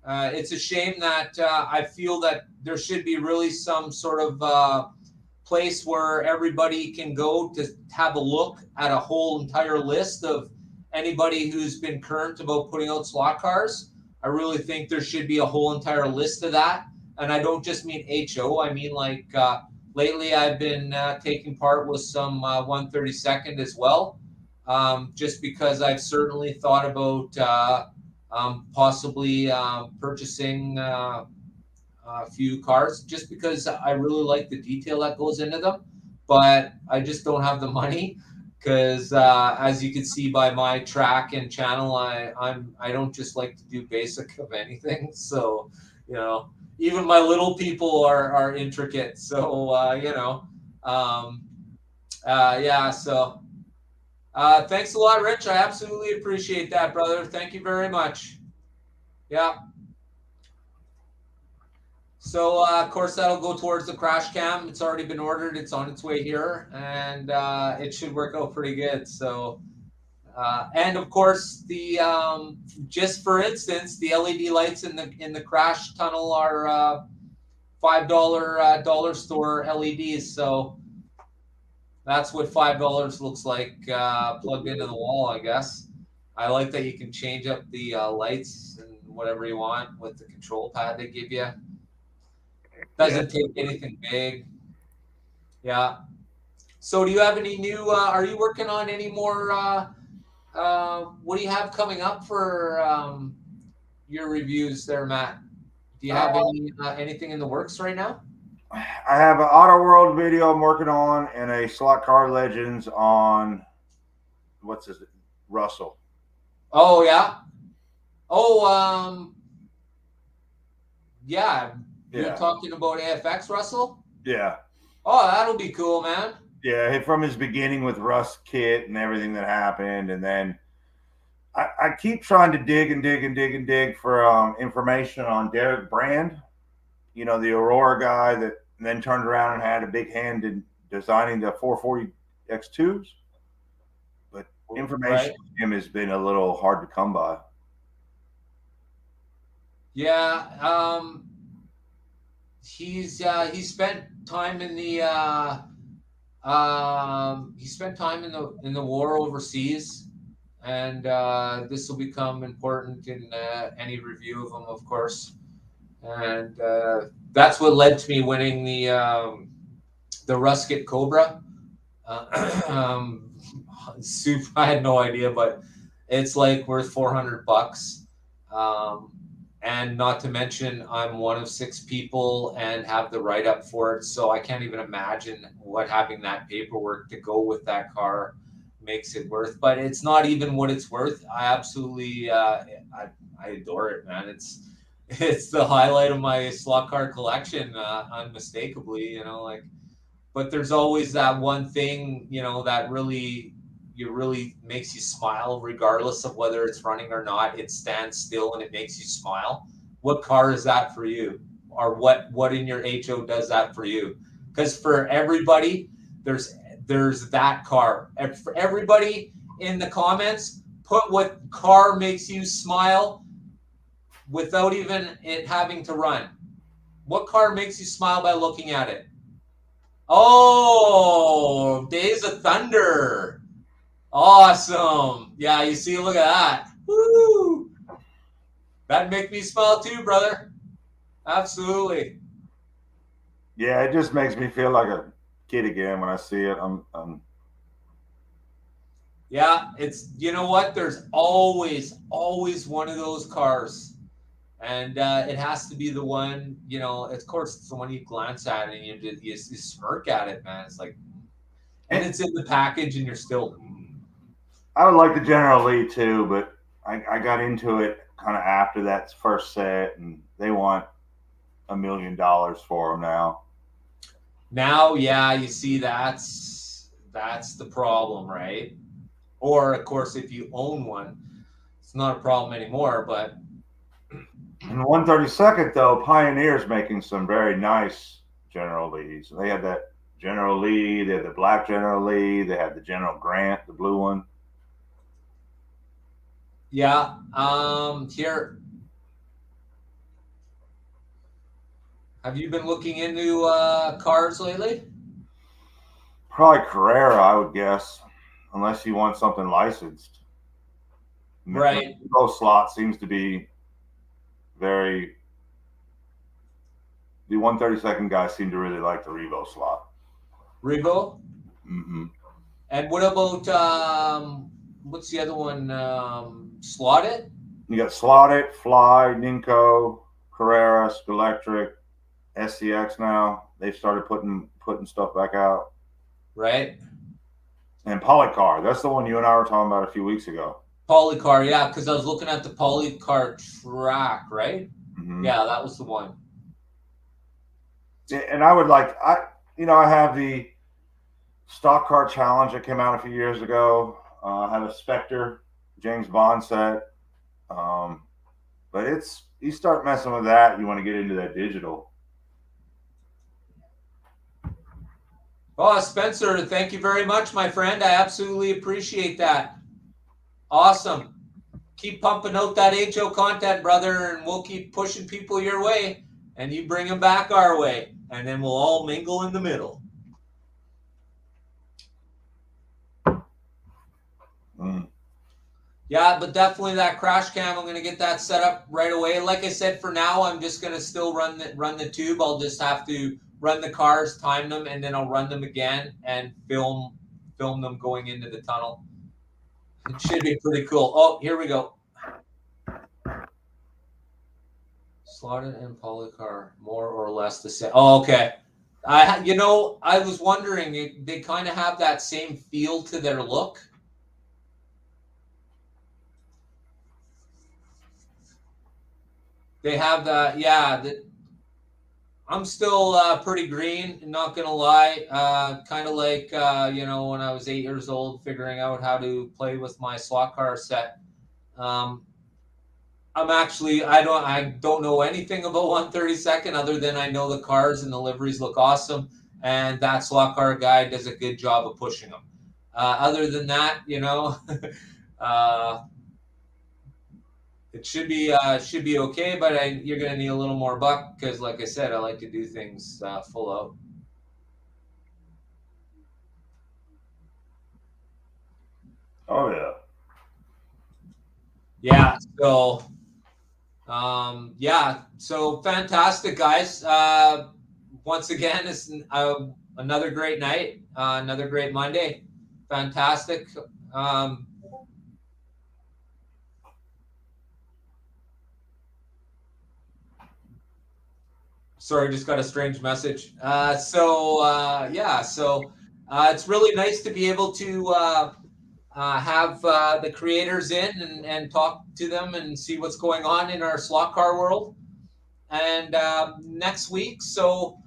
It's a shame that I feel that there should be really some sort of place where everybody can go to have a look at a whole entire list of anybody who's been current about putting out slot cars. I really think there should be a whole entire list of that. And I don't just mean HO, I mean like lately I've been taking part with some 132nd as well, just because I've certainly thought about possibly purchasing a few cars just because I really like the detail that goes into them, but I just don't have the money because as you can see by my track and channel, I don't just like to do basic of anything. So, even my little people are intricate. So, um, yeah. So, thanks a lot, Rich. I absolutely appreciate that, brother. Thank you very much. Yeah. So, of course, that'll go towards the crash cam. It's already been ordered. It's on its way here, and it should work out pretty good. So, and of course, the just for instance, the LED lights in the crash tunnel are $5 dollar store LEDs. So that's what $5 looks like plugged into the wall, I guess. I like that you can change up the lights and whatever you want with the control pad they give you. Doesn't take anything big. Yeah. So do you have any new, are you working on any more, what do you have coming up for your reviews there, Matt? Do you have anything in the works right now? I have an Auto World video I'm working on and a Slot Car Legends on what's his Russell. Oh yeah. Oh yeah. You're talking about AFX Russell? Yeah. Oh, that'll be cool, man. Yeah, from his beginning with Russ Kit and everything that happened, and then I keep trying to dig for information on Derek Brand, the Aurora guy that then turned around and had a big hand in designing the 440 X2s. But information on him has been a little hard to come by. Yeah, he's spent time in the he spent time in the war overseas, and this will become important in any review of him, of course. And that's what led to me winning the Rusket Cobra. Super, I had no idea, but it's like worth $400. And not to mention, I'm one of 6 people and have the write up for it. So I can't even imagine what having that paperwork to go with that car makes it worth. But it's not even what it's worth. I absolutely, I adore it, man. It's the highlight of my slot car collection, unmistakably. But there's always that one thing, that really makes you smile, regardless of whether it's running or not. It stands still and it makes you smile. What car is that for you? Or what in your HO does that for you? Because for everybody, there's that car. For everybody in the comments, put what car makes you smile without even it having to run. What car makes you smile by looking at it? Oh, Days of Thunder. Awesome. Yeah, you see, look at that. Woo! That'd make me smile too, brother. Absolutely. Yeah, it just makes me feel like a kid again when I see it. Yeah, it's, you know what? There's always one of those cars. And it has to be the one, of course, it's the one you glance at and you smirk at it, man. It's like, and it's in the package and you're still. I would like the General Lee too, but I got into it kind of after that first set, and they want $1 million for them now. Now, yeah, you see, that's the problem, right? Or, of course, if you own one, it's not a problem anymore, but. And the 132nd, though, Pioneer's making some very nice General Lees. They had that General Lee. They had the black General Lee. They had the General Grant, the blue one. Yeah. Here. Have you been looking into cars lately? Probably Carrera, I would guess, unless you want something licensed. Right. The Revo slot seems to be very. The 132nd guys seem to really like the Revo slot. Revo? Mm-hmm. And what about what's the other one? Slotted? You got Slotted, Fly, Ninko, Carrera, Electric, SCX now. They've started putting stuff back out. Right. And Polycar. That's the one you and I were talking about a few weeks ago. Polycar, yeah, because I was looking at the Polycar track, right? Mm-hmm. Yeah, that was the one. And I would like, I have the stock car challenge that came out a few years ago. I have a Spectre James Bond set. But you start messing with that, you want to get into that digital. Oh, Spencer, thank you very much, my friend. I absolutely appreciate that. Awesome. Keep pumping out that HO content, brother, and we'll keep pushing people your way, and you bring them back our way, and then we'll all mingle in the middle. Mm. Yeah, but definitely that crash cam, I'm going to get that set up right away. Like I said, for now, I'm just going to still run the tube. I'll just have to run the cars, time them, and then I'll run them again and film them going into the tunnel. It should be pretty cool. Oh, here we go. Slotted and Polycar, more or less the same. Oh, okay. I was wondering, they kind of have that same feel to their look. They have that, yeah. I'm still pretty green, not gonna lie. Kind of like when I was 8 years old, figuring out how to play with my slot car set. I'm actually I don't know anything about 132nd other than I know the cars and the liveries look awesome, and that slot car guy does a good job of pushing them. Other than that, it should be okay, but you're gonna need a little more buck because, like I said, I like to do things full out. Oh yeah. Yeah. So, so fantastic, guys. Once again, it's another great night, another great Monday. Fantastic. Sorry, just got a strange message. So it's really nice to be able to have the creators in and talk to them and see what's going on in our slot car world. And next week, so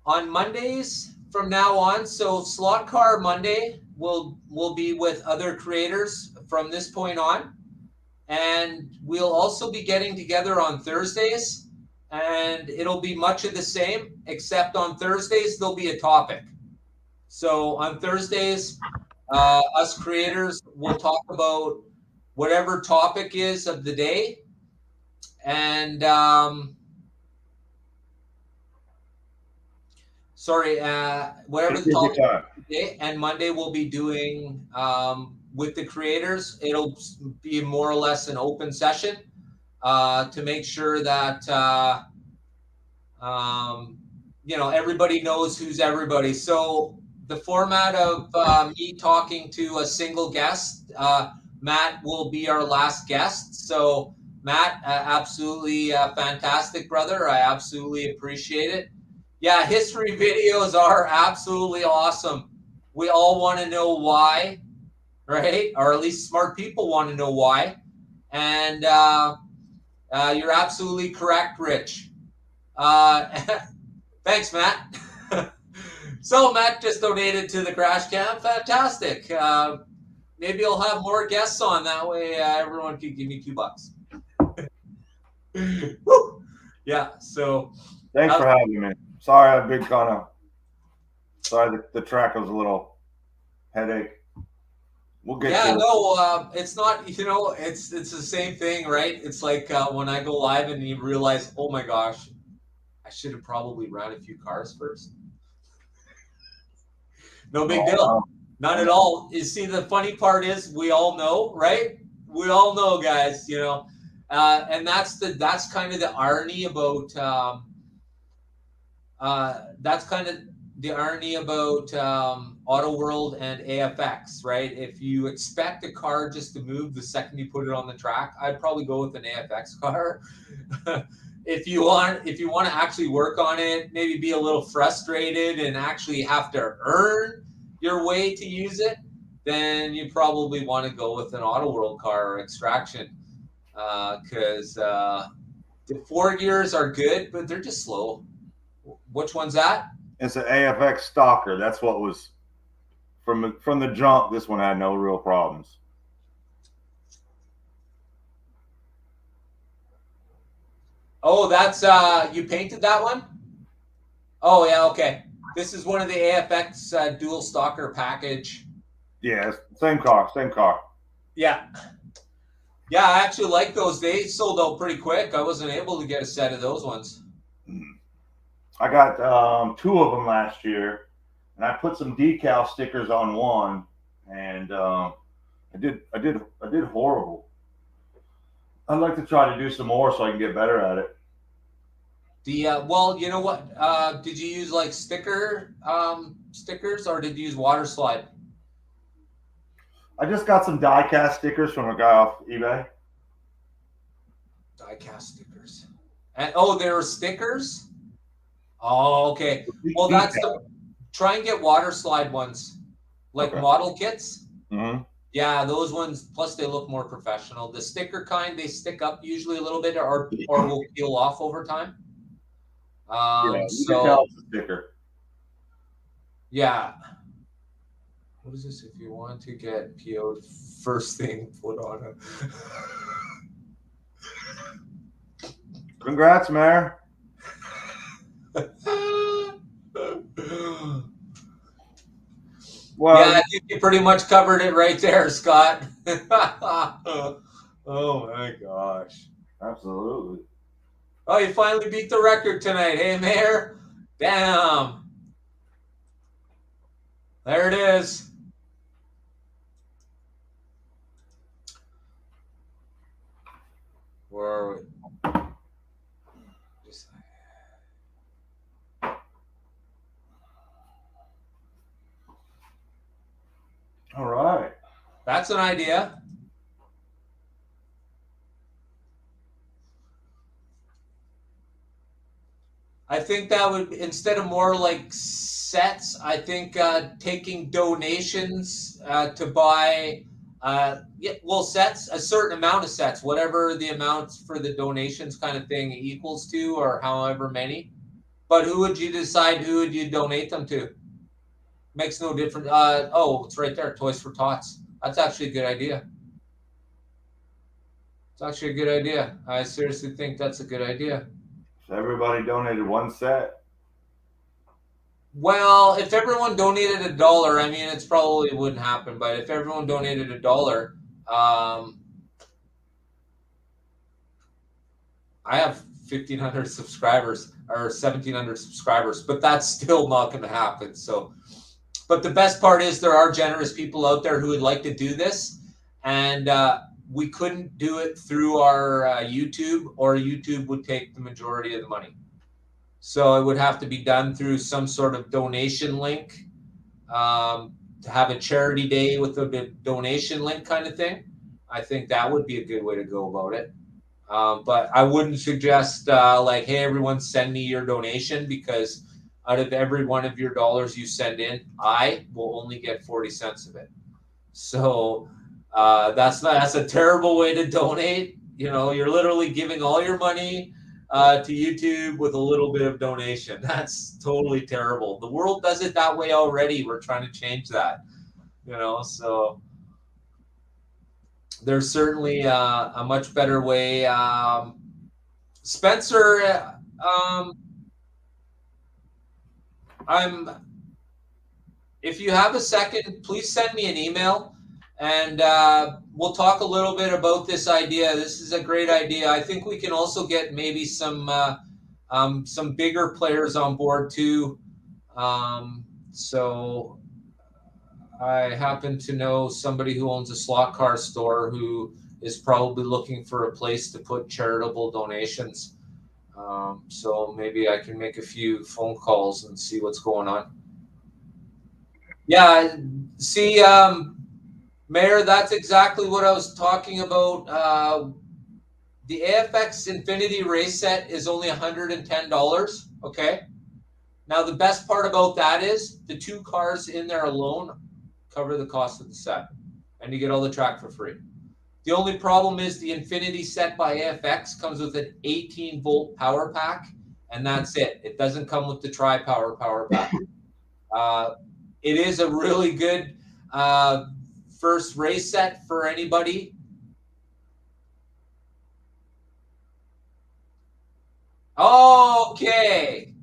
on Mondays from now on, so Slot Car Monday will be with other creators from this point on. And we'll also be getting together on Thursdays. And it'll be much of the same, except on Thursdays, there'll be a topic. So on Thursdays, us creators will talk about whatever topic is of the day. And whatever the topic is today. And Monday we'll be doing with the creators. It'll be more or less an open session. To make sure that everybody knows who's everybody. So the format of me talking to a single guest, Matt will be our last guest. So Matt, absolutely fantastic, brother. I absolutely appreciate it. Yeah, history videos are absolutely awesome. We all want to know why, right? Or at least smart people want to know why. And you're absolutely correct, Rich. Thanks, Matt. So Matt just donated to the crash cam. Fantastic. Maybe I'll have more guests on. That way everyone can give me $2. Woo! Yeah, so. Thanks for having me. Sorry, I've been kind of. Sorry, the track was a little headache. We'll get Yeah, to it. no, it's not. It's the same thing, right? It's like when I go live and you realize, oh my gosh, I should have probably ran a few cars first. No big deal. Not at all. You see, the funny part is we all know, right? We all know, guys. And that's kind of the irony about Auto World and AFX, right? If you expect a car just to move the second you put it on the track, I'd probably go with an AFX car. If you want to actually work on it, maybe be a little frustrated and actually have to earn your way to use it, then you probably want to go with an Auto World car or Extraction, because the 4 gears are good, but they're just slow. Which one's that? It's an AFX Stalker. That's what was from the jump. This one had no real problems. Oh, that's you painted that one? Oh yeah, okay. This is one of the AFX dual stalker package. Yeah, same car. Yeah. Yeah, I actually like those. They sold out pretty quick. I wasn't able to get a set of those ones. I got 2 of them last year, and I put some decal stickers on one, and I did horrible. I'd like to try to do some more so I can get better at it. Well, you know what? Did you use like stickers, or did you use water slide? I just got some die cast stickers from a guy off eBay. Die cast stickers. And there were stickers. Oh, okay. Well, try and get water slide ones, like model kits. Mm-hmm. Yeah, those ones. Plus, they look more professional. The sticker kind, they stick up usually a little bit, or will peel off over time. You can tell it's a sticker. Yeah. What is this? If you want to get PO'd, first thing put on it. Congrats, Mayor. Well, yeah, I think you pretty much covered it right there, Scott. Oh my gosh. Absolutely. Oh, you finally beat the record tonight. Hey, Mayor. Damn. There it is. Where are we? All right. That's an idea. I think that would, instead of more like sets, I think taking donations to buy, sets, a certain amount of sets, whatever the amount for the donations kind of thing equals to, or however many. But who would you decide who would you donate them to? Makes no difference. It's right there, Toys for Tots. That's actually a good idea. It's actually a good idea. I seriously think that's a good idea. So everybody donated one set? Well, if everyone donated $1, I mean, it's probably wouldn't happen. But if everyone donated $1, I have 1,500 subscribers or 1,700 subscribers, but that's still not going to happen. So, but the best part is there are generous people out there who would like to do this, and we couldn't do it through our YouTube, or YouTube would take the majority of the money. So it would have to be done through some sort of donation link, to have a charity day with a donation link kind of thing. I think that would be a good way to go about it. But I wouldn't suggest like, hey, everyone send me your donation, because out of every one of your dollars you send in, I will only get 40 cents of it. So that's a terrible way to donate. You're literally giving all your money to YouTube with a little bit of donation. That's totally terrible. The world does it that way already. We're trying to change that. So there's certainly a much better way. Spencer, If you have a second, please send me an email, and we'll talk a little bit about this idea. This is a great idea. I think we can also get maybe some bigger players on board too. So I happen to know somebody who owns a slot car store who is probably looking for a place to put charitable donations. So maybe I can make a few phone calls and see what's going on. Yeah, see, Mayor, that's exactly what I was talking about. The AFX Infinity race set is only $110, okay? Now, the best part about that is the 2 cars in there alone cover the cost of the set, and you get all the track for free. The only problem is the Infinity set by AFX comes with an 18-volt power pack, and that's it. It doesn't come with the tri-power power pack. It is a really good first race set for anybody. Okay,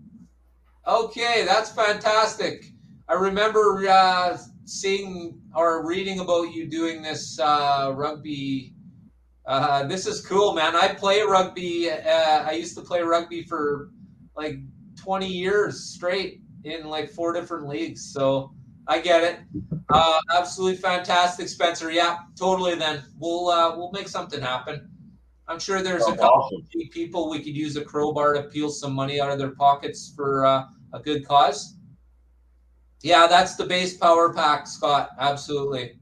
that's fantastic. I remember seeing or reading about you doing this rugby. This is cool, man. I play rugby. I used to play rugby for like 20 years straight in like 4 different leagues. So I get it. Absolutely fantastic, Spencer. Yeah, totally. Then we'll make something happen. I'm sure there's a couple of people we could use a crowbar to peel some money out of their pockets for a good cause. Yeah, that's the base power pack, Scott. Absolutely.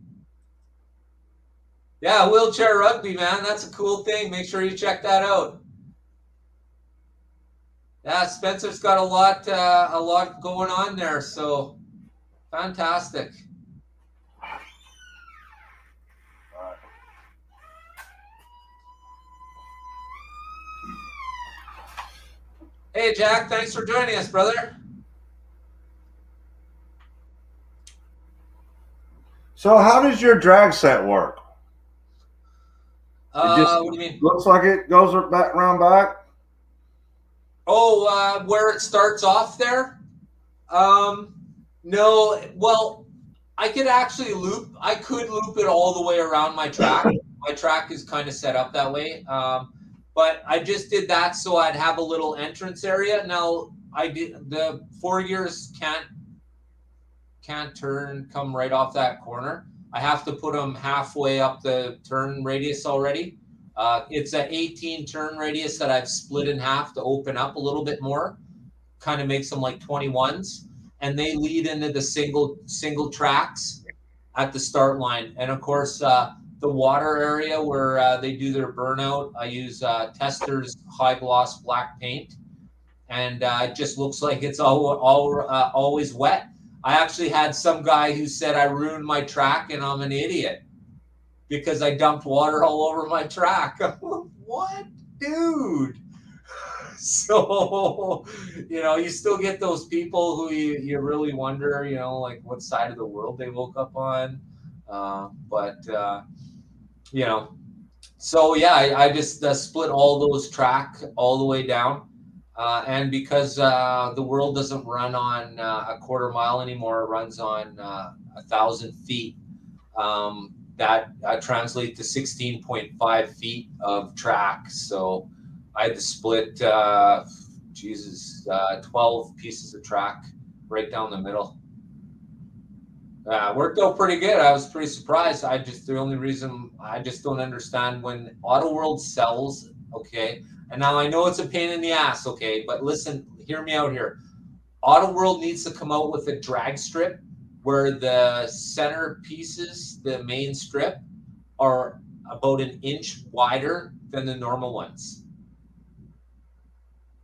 Yeah, wheelchair rugby, man. That's a cool thing. Make sure you check that out. Yeah, Spencer's got a lot going on there. So fantastic. Hey, Jack, thanks for joining us, brother. So how does your drag set work? What do you mean? Looks like it goes back around back. Oh, where it starts off there? No. Well, I could actually loop. I could loop it all the way around my track. My track is kind of set up that way. But I just did that so I'd have a little entrance area. Now I did the 4 gears can't come right off that corner. I have to put them halfway up the turn radius already. It's an 18 turn radius that I've split in half to open up a little bit more. Kind of makes them like 21s, and they lead into the single tracks at the start line. And of course, the water area where they do their burnout, I use Tester's high gloss black paint, and it just looks like it's always wet. I actually had some guy who said I ruined my track and I'm an idiot because I dumped water all over my track. What, dude? So, you still get those people who you really wonder, like what side of the world they woke up on. So yeah, I just split all those track all the way down. And because the world doesn't run on a quarter mile anymore, it runs on 1,000 feet. That translates to 16.5 feet of track. So I had to split, 12 pieces of track right down the middle. Worked out pretty good. I was pretty surprised. The only reason I just don't understand when Auto World sells, okay, and now I know it's a pain in the ass, okay, but listen, hear me out here. Auto World needs to come out with a drag strip where the center pieces, the main strip, are about an inch wider than the normal ones.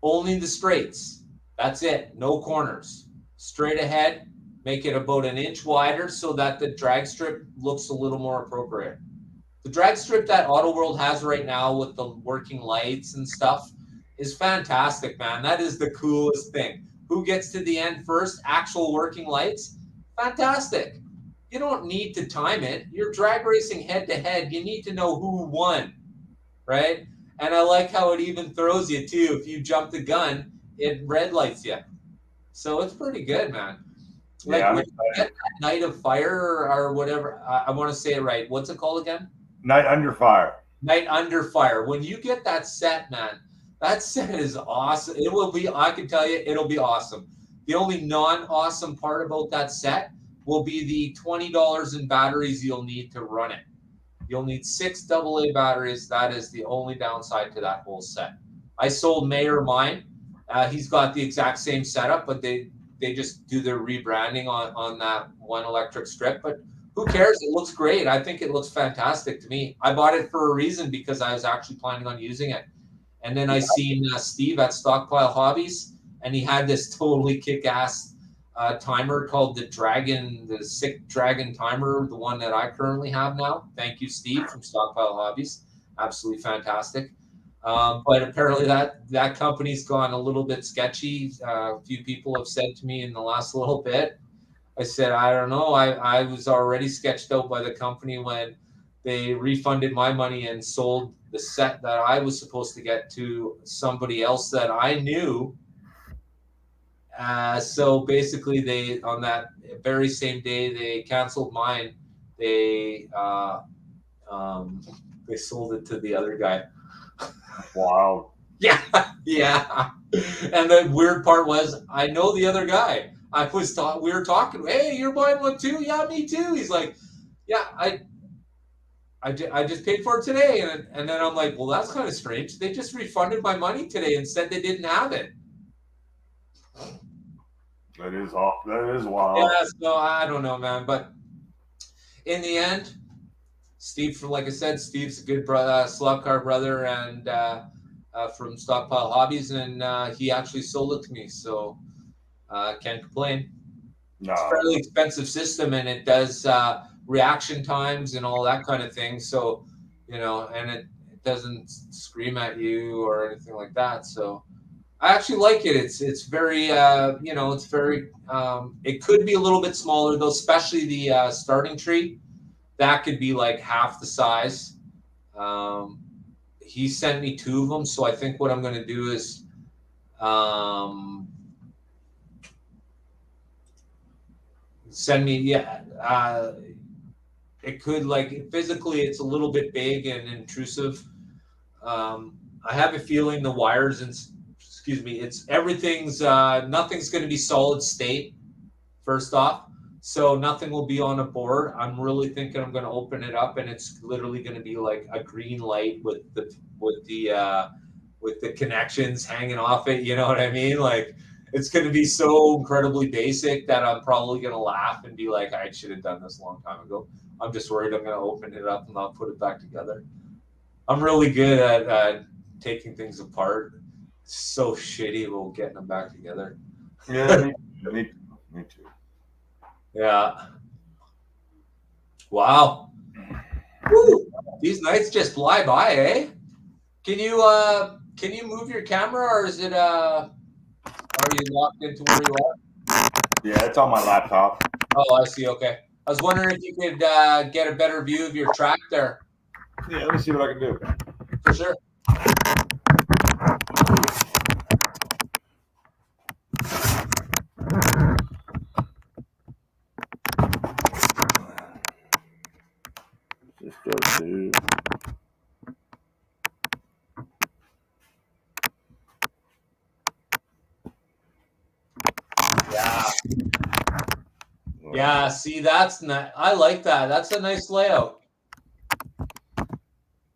Only the straights. That's it. No corners. Straight ahead. Make it about an inch wider so that the drag strip looks a little more appropriate. The drag strip that Auto World has right now with the working lights and stuff is fantastic, man. That is the coolest thing. Who gets to the end first? Actual working lights? Fantastic. You don't need to time it. You're drag racing head to head. You need to know who won, right? And I like how it even throws you too. If you jump the gun, it red lights you. So it's pretty good, man. Like Yeah, I'm when you get excited. that Night of Fire or whatever, I want to say it right. What's it called again? Night Under Fire. Night Under Fire. When you get that set, man, that set is awesome. It will be, I can tell you, it'll be awesome. The only non-awesome part about that set will be the $20 in batteries you'll need to run it. You'll need 6 AA batteries. That is the only downside to that whole set. I sold Mayor mine. He's got the exact same setup, but they just do their rebranding on that one electric strip. But who cares? It looks great. I think it looks fantastic to me. I bought it for a reason because I was actually planning on using it. And then I seen Steve at Stockpile Hobbies, and he had this totally kick-ass timer called the Sick Dragon timer, the one that I currently have now. Thank you, Steve from Stockpile Hobbies. Absolutely fantastic. But apparently that company's gone a little bit sketchy. A few people have said to me in the last little bit. I said, I don't know. I was already sketched out by the company when they refunded my money and sold the set that I was supposed to get to somebody else that I knew. So basically, they on that very same day they canceled mine. They they sold it to the other guy. Wow. Yeah, yeah. And the weird part was, I know the other guy. We were talking. Hey, you're buying one too? Yeah, me too. He's like, yeah, I just paid for it today, and then I'm like, well, that's kind of strange. They just refunded my money today and said they didn't have it. That is off. That is wild. Yeah, so I don't know, man. But in the end, Steve, like I said, Steve's a good brother, slot car brother, and from Stockpile Hobbies, and he actually sold it to me, so can't complain. No. It's a fairly expensive system, and it does reaction times and all that kind of thing. So, and it doesn't scream at you or anything like that. So, I actually like it. It's very, it's very. It could be a little bit smaller though, especially the starting tree. That could be like half the size. He sent me 2 of them, so I think what I'm going to do is send me. Yeah, it could, like, physically it's a little bit big and intrusive. I have a feeling the wires and it's everything's nothing's going to be solid state. First off. So nothing will be on a board. I'm really thinking I'm going to open it up, and it's literally going to be like a green light with the connections hanging off it. You know what I mean? Like, it's going to be so incredibly basic that I'm probably going to laugh and be like, I should have done this a long time ago. I'm just worried I'm going to open it up and not put it back together. I'm really good at taking things apart. It's so shitty about getting them back together. Yeah, me too. Yeah. Wow. Woo. These nights just fly by, eh? Can you move your camera, or is it are you locked into where you are? Yeah, it's on my laptop. Oh, I see. Okay. I was wondering if you could get a better view of your track there. Yeah, let me see what I can do. For sure. Just go to. Yeah. Yeah, see, that's not. I like that. That's a nice layout.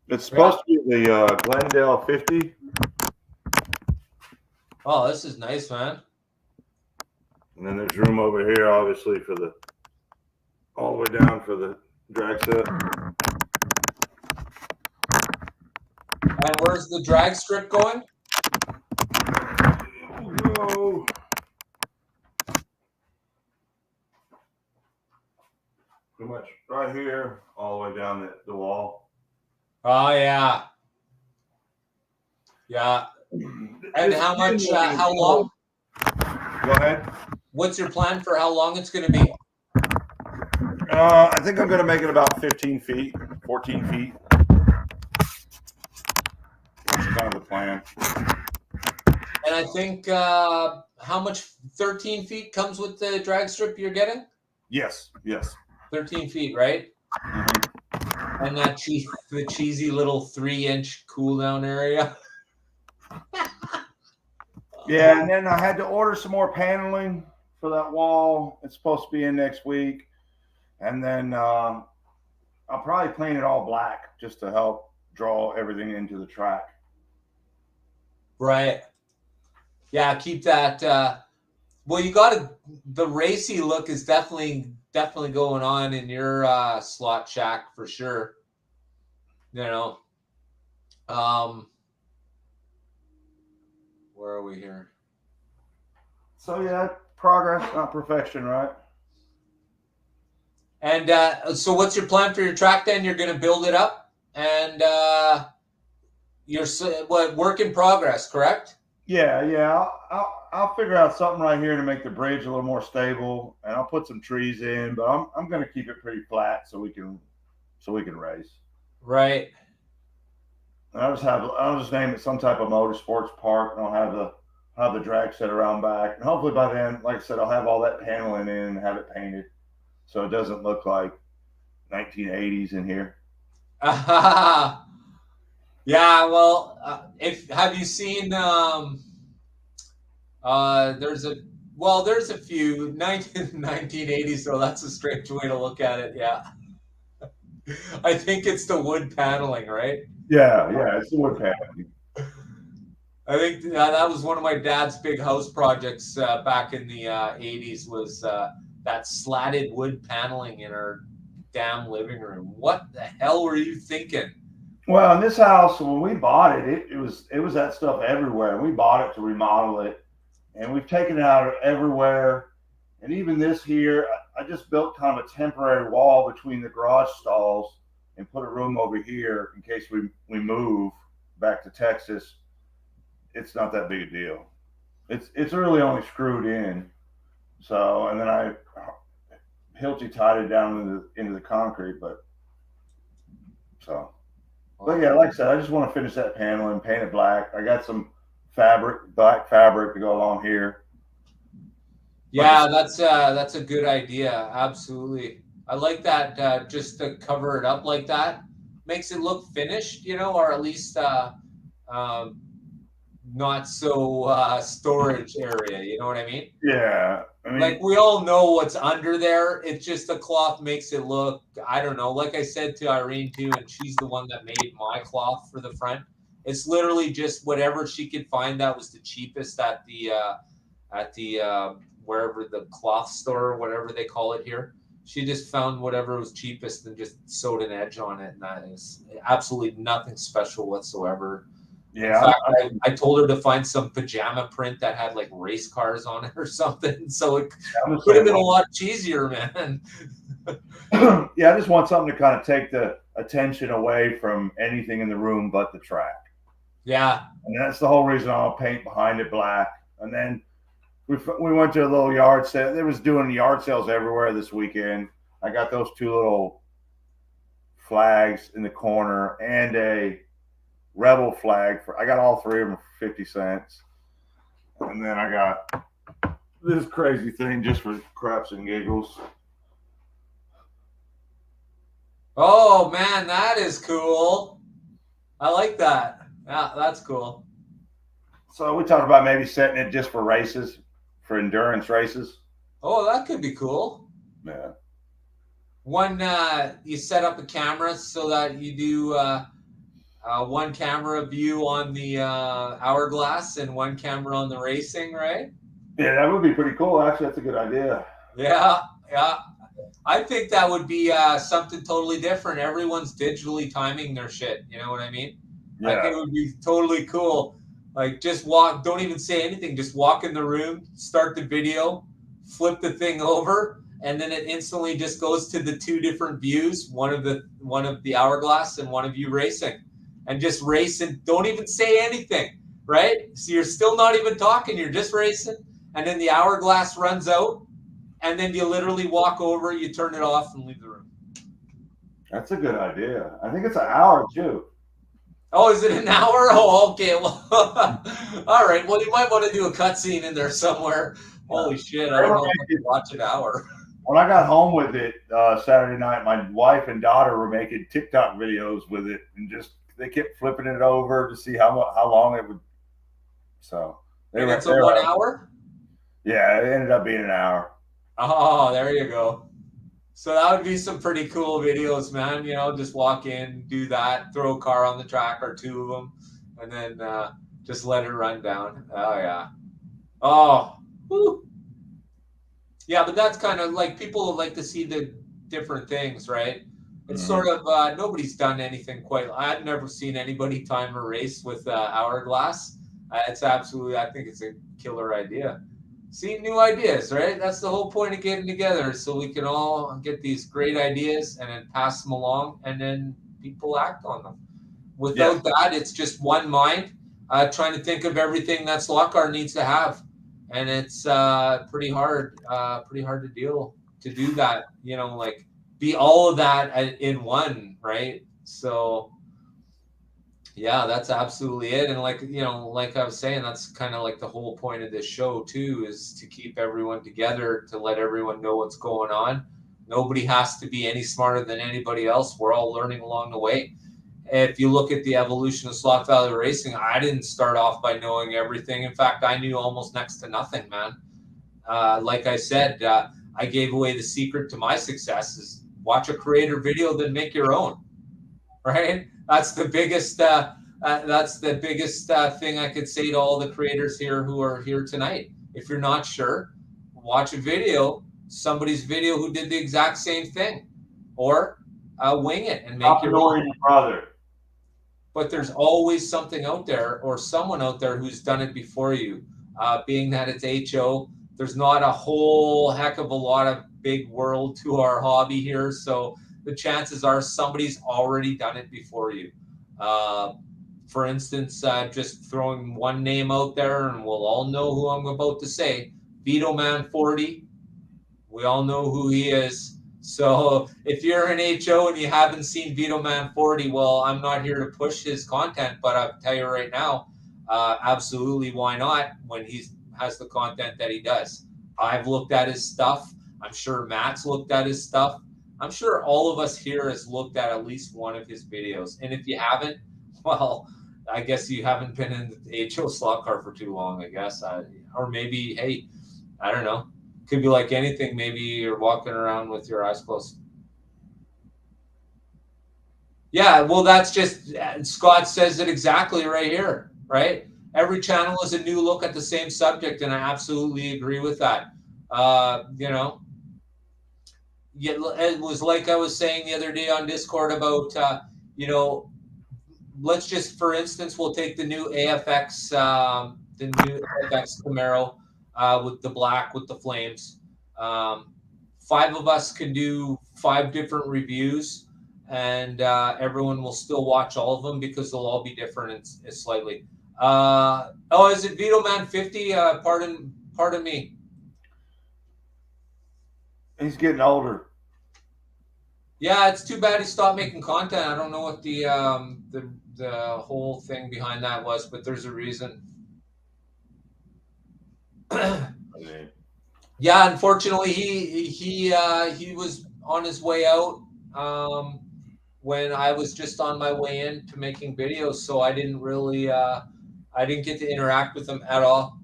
It's supposed to be the Glendale 50. Oh, this is nice, man. And then there's room over here, obviously, for all the way down for the drag set. And where's the drag strip going? Go. Pretty much right here, all the way down the wall. Oh, yeah. Yeah. And how much, how long? Go ahead. What's your plan for how long it's going to be? I think I'm going to make it about 15 feet, 14 feet. That's kind of the plan. And I think how much 13 feet comes with the drag strip you're getting? Yes. 13 feet, right? Mhm. And that the cheesy little 3-inch cool down area. Yeah, and then I had to order some more paneling for that wall. It's supposed to be in next week, and then I'll probably paint it all black just to help draw everything into the track. Right. Yeah, keep that. Well, you got the racy look is definitely going on in your slot shack for sure. You know. Where are we here? So yeah, progress, not perfection, right? And so, what's your plan for your track? Then you're going to build it up, and you're what work in progress, correct? Yeah. I'll figure out something right here to make the bridge a little more stable, and I'll put some trees in. But I'm going to keep it pretty flat so we can race. Right. And I'll just name it some type of motorsports park, and I'll have the drag set around back, and hopefully by then, like I said, I'll have all that paneling in and have it painted, so it doesn't look like 1980s in here. Yeah. Well, if have you seen? There's a few 1980s. So that's a strange way to look at it. Yeah. I think it's the wood paneling, right? Yeah, it's the wood paneling. I think that was one of my dad's big house projects back in the 80s was that slatted wood paneling in our damn living room. What the hell were you thinking? Well, in this house, when we bought it, it was that stuff everywhere, and we bought it to remodel it, and we've taken it out everywhere. And even this here, I just built kind of a temporary wall between the garage stalls and put a room over here in case we move back to Texas. It's not that big a deal. It's really only screwed in. So, and then I Hilti tied it down into the concrete, but yeah, like I said, I just want to finish that panel and paint it black. I got some black fabric to go along here. Yeah, that's a good idea. Absolutely. I like that just to cover it up like that. Makes it look finished, or at least not so storage area, you know what I mean? Yeah. I mean, like we all know what's under there. It's just the cloth makes it look, I don't know. Like I said to Irene too, and she's the one that made my cloth for the front. It's literally just whatever she could find that was the cheapest at the wherever the cloth store or whatever they call it here. She just found whatever was cheapest and just sewed an edge on it, and that is absolutely nothing special whatsoever. Yeah, in fact, I told her to find some pajama print that had like race cars on it or something, so it could have been a lot cheesier, man. Yeah, I just want something to kind of take the attention away from anything in the room but the track. Yeah, and that's the whole reason I'll paint behind it black. And then we went to a little yard sale. They was doing yard sales everywhere this weekend. I got those two little flags in the corner and a Rebel flag I got all three of them for 50 cents. And then I got this crazy thing just for craps and giggles. Oh man, that is cool. I like that. Yeah, that's cool. So we talked about maybe setting it just for races, for endurance races. Oh, that could be cool. Yeah. One, you set up a camera so that you do one camera view on the hourglass and one camera on the racing, right? Yeah, that would be pretty cool. Actually, that's a good idea. Yeah. I think that would be something totally different. Everyone's digitally timing their shit. You know what I mean? Yeah. I think it would be totally cool. Like just walk, don't even say anything. Just walk in the room, start the video, flip the thing over, and then it instantly just goes to the two different views, one of the hourglass and one of you racing. And just race and don't even say anything, right? So you're still not even talking, you're just racing, and then the hourglass runs out, and then you literally walk over, you turn it off and leave the room. That's a good idea. I think it's an hour too. Oh, is it an hour? Oh, okay. Well, all right. Well, you might want to do a cutscene in there somewhere. Holy shit! I They don't were know if I making, can watch an hour. when I got home with it Saturday night, my wife and daughter were making TikTok videos with it, and just they kept flipping it over to see how long it would. So And it's they a were 1 hour. yeah, it ended up being an hour. Oh, there you go. So that would be some pretty cool videos, man. You know, just walk in, do that, throw a car on the track or two of them, and then just let it run down. Oh yeah. Oh, whew. Yeah, but that's kind of like people would like to see the different things, right? It's sort of nobody's done anything quite. I've never seen anybody time a race with hourglass. It's absolutely. I think it's a killer idea. See new ideas, right? That's the whole point of getting together, so we can all get these great ideas and then pass them along, and then people act on them. Yes. Without that, it's just one mind trying to think of everything that Slotcar needs to have, and it's pretty hard to do that. You know, like be all of that in one, right? So yeah, that's absolutely it. And like, you know, like I was saying, that's kind of like the whole point of this show too, is to keep everyone together, to let everyone know what's going on. Nobody has to be any smarter than anybody else. We're all learning along the way. If you look at the evolution of Slot Valley Racing, I didn't start off by knowing everything. In fact, I knew almost next to nothing, man. Like I said, I gave away the secret to my success is watch a creator video, then make your own, right? That's the biggest thing I could say to all the creators here who are here tonight. If you're not sure, watch a video, somebody's video who did the exact same thing, or wing it and make Stop your own. annoying your brother. But there's always something out there or someone out there who's done it before you. Being that it's HO, there's not a whole heck of a lot of big world to our hobby here. So the chances are somebody's already done it before you. For instance, just throwing one name out there, and we'll all know who I'm about to say, Vito Man 40. We all know who he is. So if you're an HO and you haven't seen Vito Man 40, well, I'm not here to push his content, but I'll tell you right now, absolutely why not when he has the content that he does. I've looked at his stuff. I'm sure Matt's looked at his stuff. I'm sure all of us here has looked at least one of his videos. And if you haven't, well, I guess you haven't been in the HO slot car for too long, I guess. Or maybe, hey, I don't know. Could be like anything. Maybe you're walking around with your eyes closed. Yeah, well, that's just Scott says it exactly right here, right? Every channel is a new look at the same subject, and I absolutely agree with that. You know, it was like I was saying the other day on Discord about, you know, let's just, for instance, we'll take the new AFX Camaro with the black with the flames. 5 of us can do 5 different reviews, and everyone will still watch all of them because they'll all be different slightly. Oh, is it Vito Man 50? Pardon me. He's getting older. Yeah, it's too bad he stopped making content. I don't know what the whole thing behind that was, but there's a reason. Yeah, unfortunately, he was on his way out when I was just on my way in to making videos, so I didn't really I didn't get to interact with him at all.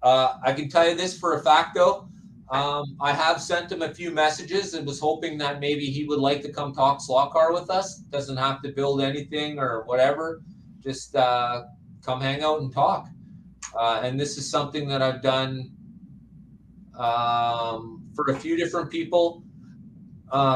I can tell you this for a fact, though. I have sent him a few messages and was hoping that maybe he would like to come talk slot car with us. Doesn't have to build anything or whatever. Just come hang out and talk. And this is something that I've done for a few different people.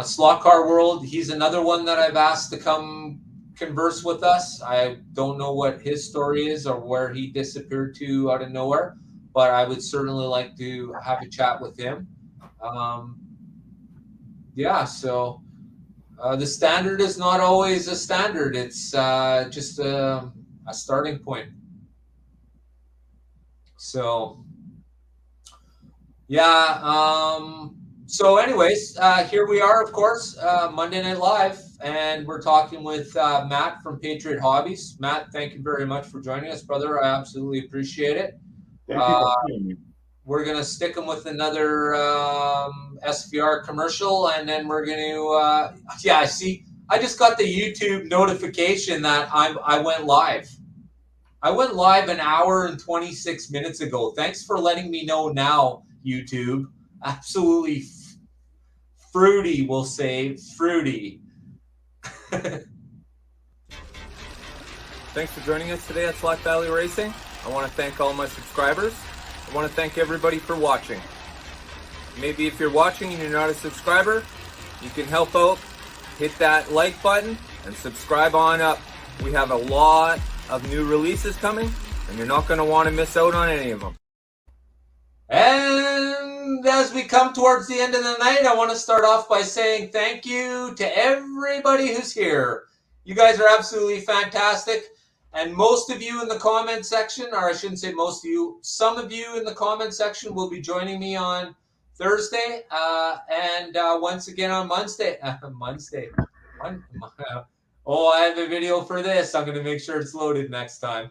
Slot Car World, he's another one that I've asked to come converse with us. I don't know what his story is or where he disappeared to out of nowhere, but I would certainly like to have a chat with him. Yeah, so the standard is not always a standard. It's just a starting point. So, yeah. So anyways, here we are, of course, Monday Night Live. and we're talking with Matt from Patriot Hobbies. Matt, thank you very much for joining us, brother. I absolutely appreciate it. Thank you for having me. We're going to stick them with another SVR commercial, and then we're going to, yeah, I see. I just got the YouTube notification that I went live. I went live an hour and 26 minutes ago. Thanks for letting me know now, YouTube. Absolutely fruity, we'll say. Fruity. Thanks for joining us today at Slot Valley Racing. I want to thank all my subscribers. I want to thank everybody for watching. Maybe if you're watching and you're not a subscriber, you can help out. Hit that like button and subscribe on up. We have a lot of new releases coming, and you're not going to want to miss out on any of them. And as we come towards the end of the night, I want to start off by saying thank you to everybody who's here. You guys are absolutely fantastic. And most of you in the comment section, or I shouldn't say most of you, some of you in the comment section will be joining me on Thursday and once again on Monday. Oh, I have a video for this. I'm going to make sure it's loaded next time.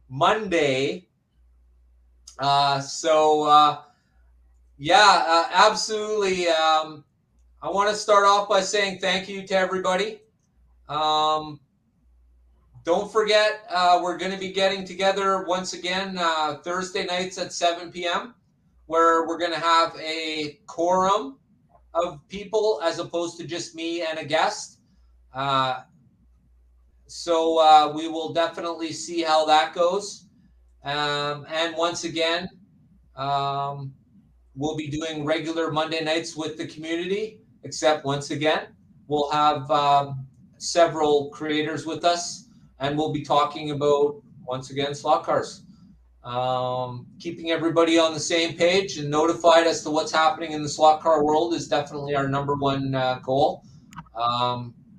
Monday. Absolutely. I want to start off by saying thank you to everybody. Don't forget, we're going to be getting together once again Thursday nights at 7 p.m. where we're going to have a quorum of people as opposed to just me and a guest. So we will definitely see how that goes. And once again, we'll be doing regular Monday nights with the community, except once again, we'll have several creators with us, and we'll be talking about, once again, slot cars. Keeping everybody on the same page and notified as to what's happening in the slot car world is definitely our number one goal.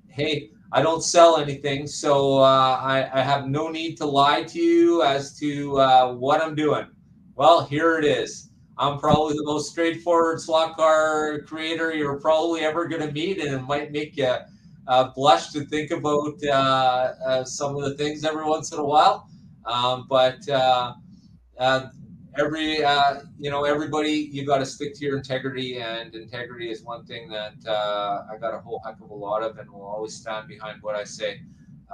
Hey, I don't sell anything, so I have no need to lie to you as to what I'm doing. Well, here it is. I'm probably the most straightforward slot car creator you're probably ever going to meet, and it might make you blush to think about some of the things every once in a while. Everybody, you got to stick to your integrity, and integrity is one thing that I got a whole heck of a lot of, and will always stand behind what I say.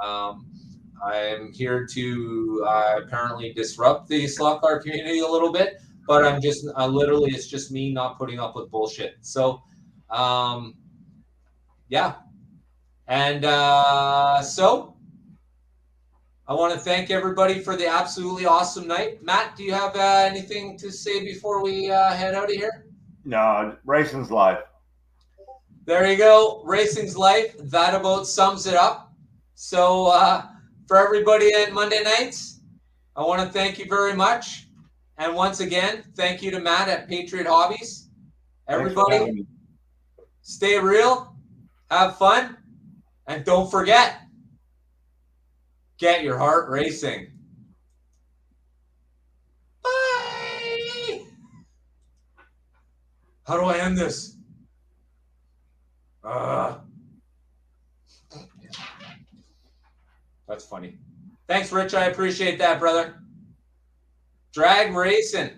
I'm here to apparently disrupt the slot car community a little bit, but literally, it's just me not putting up with bullshit. So, yeah. And so I want to thank everybody for the absolutely awesome night. Matt, do you have anything to say before we head out of here? No, racing's life. There you go. Racing's life. That about sums it up. So for everybody at Monday nights, I want to thank you very much. And once again, thank you to Matt at Patriot Hobbies. Everybody, stay real, have fun, and don't forget, get your heart racing. Bye. How do I end this? That's funny. Thanks, Rich. I appreciate that, brother. Drag racing.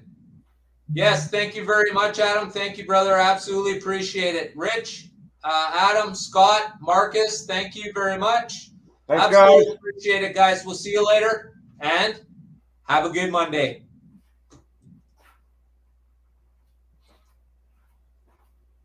Yes, thank you very much, Adam. Thank you, brother. Absolutely appreciate it. Rich, Adam, Scott, Marcus, thank you very much. Thanks, Absolutely guys. appreciate it, guys. We'll see you later, and have a good Monday.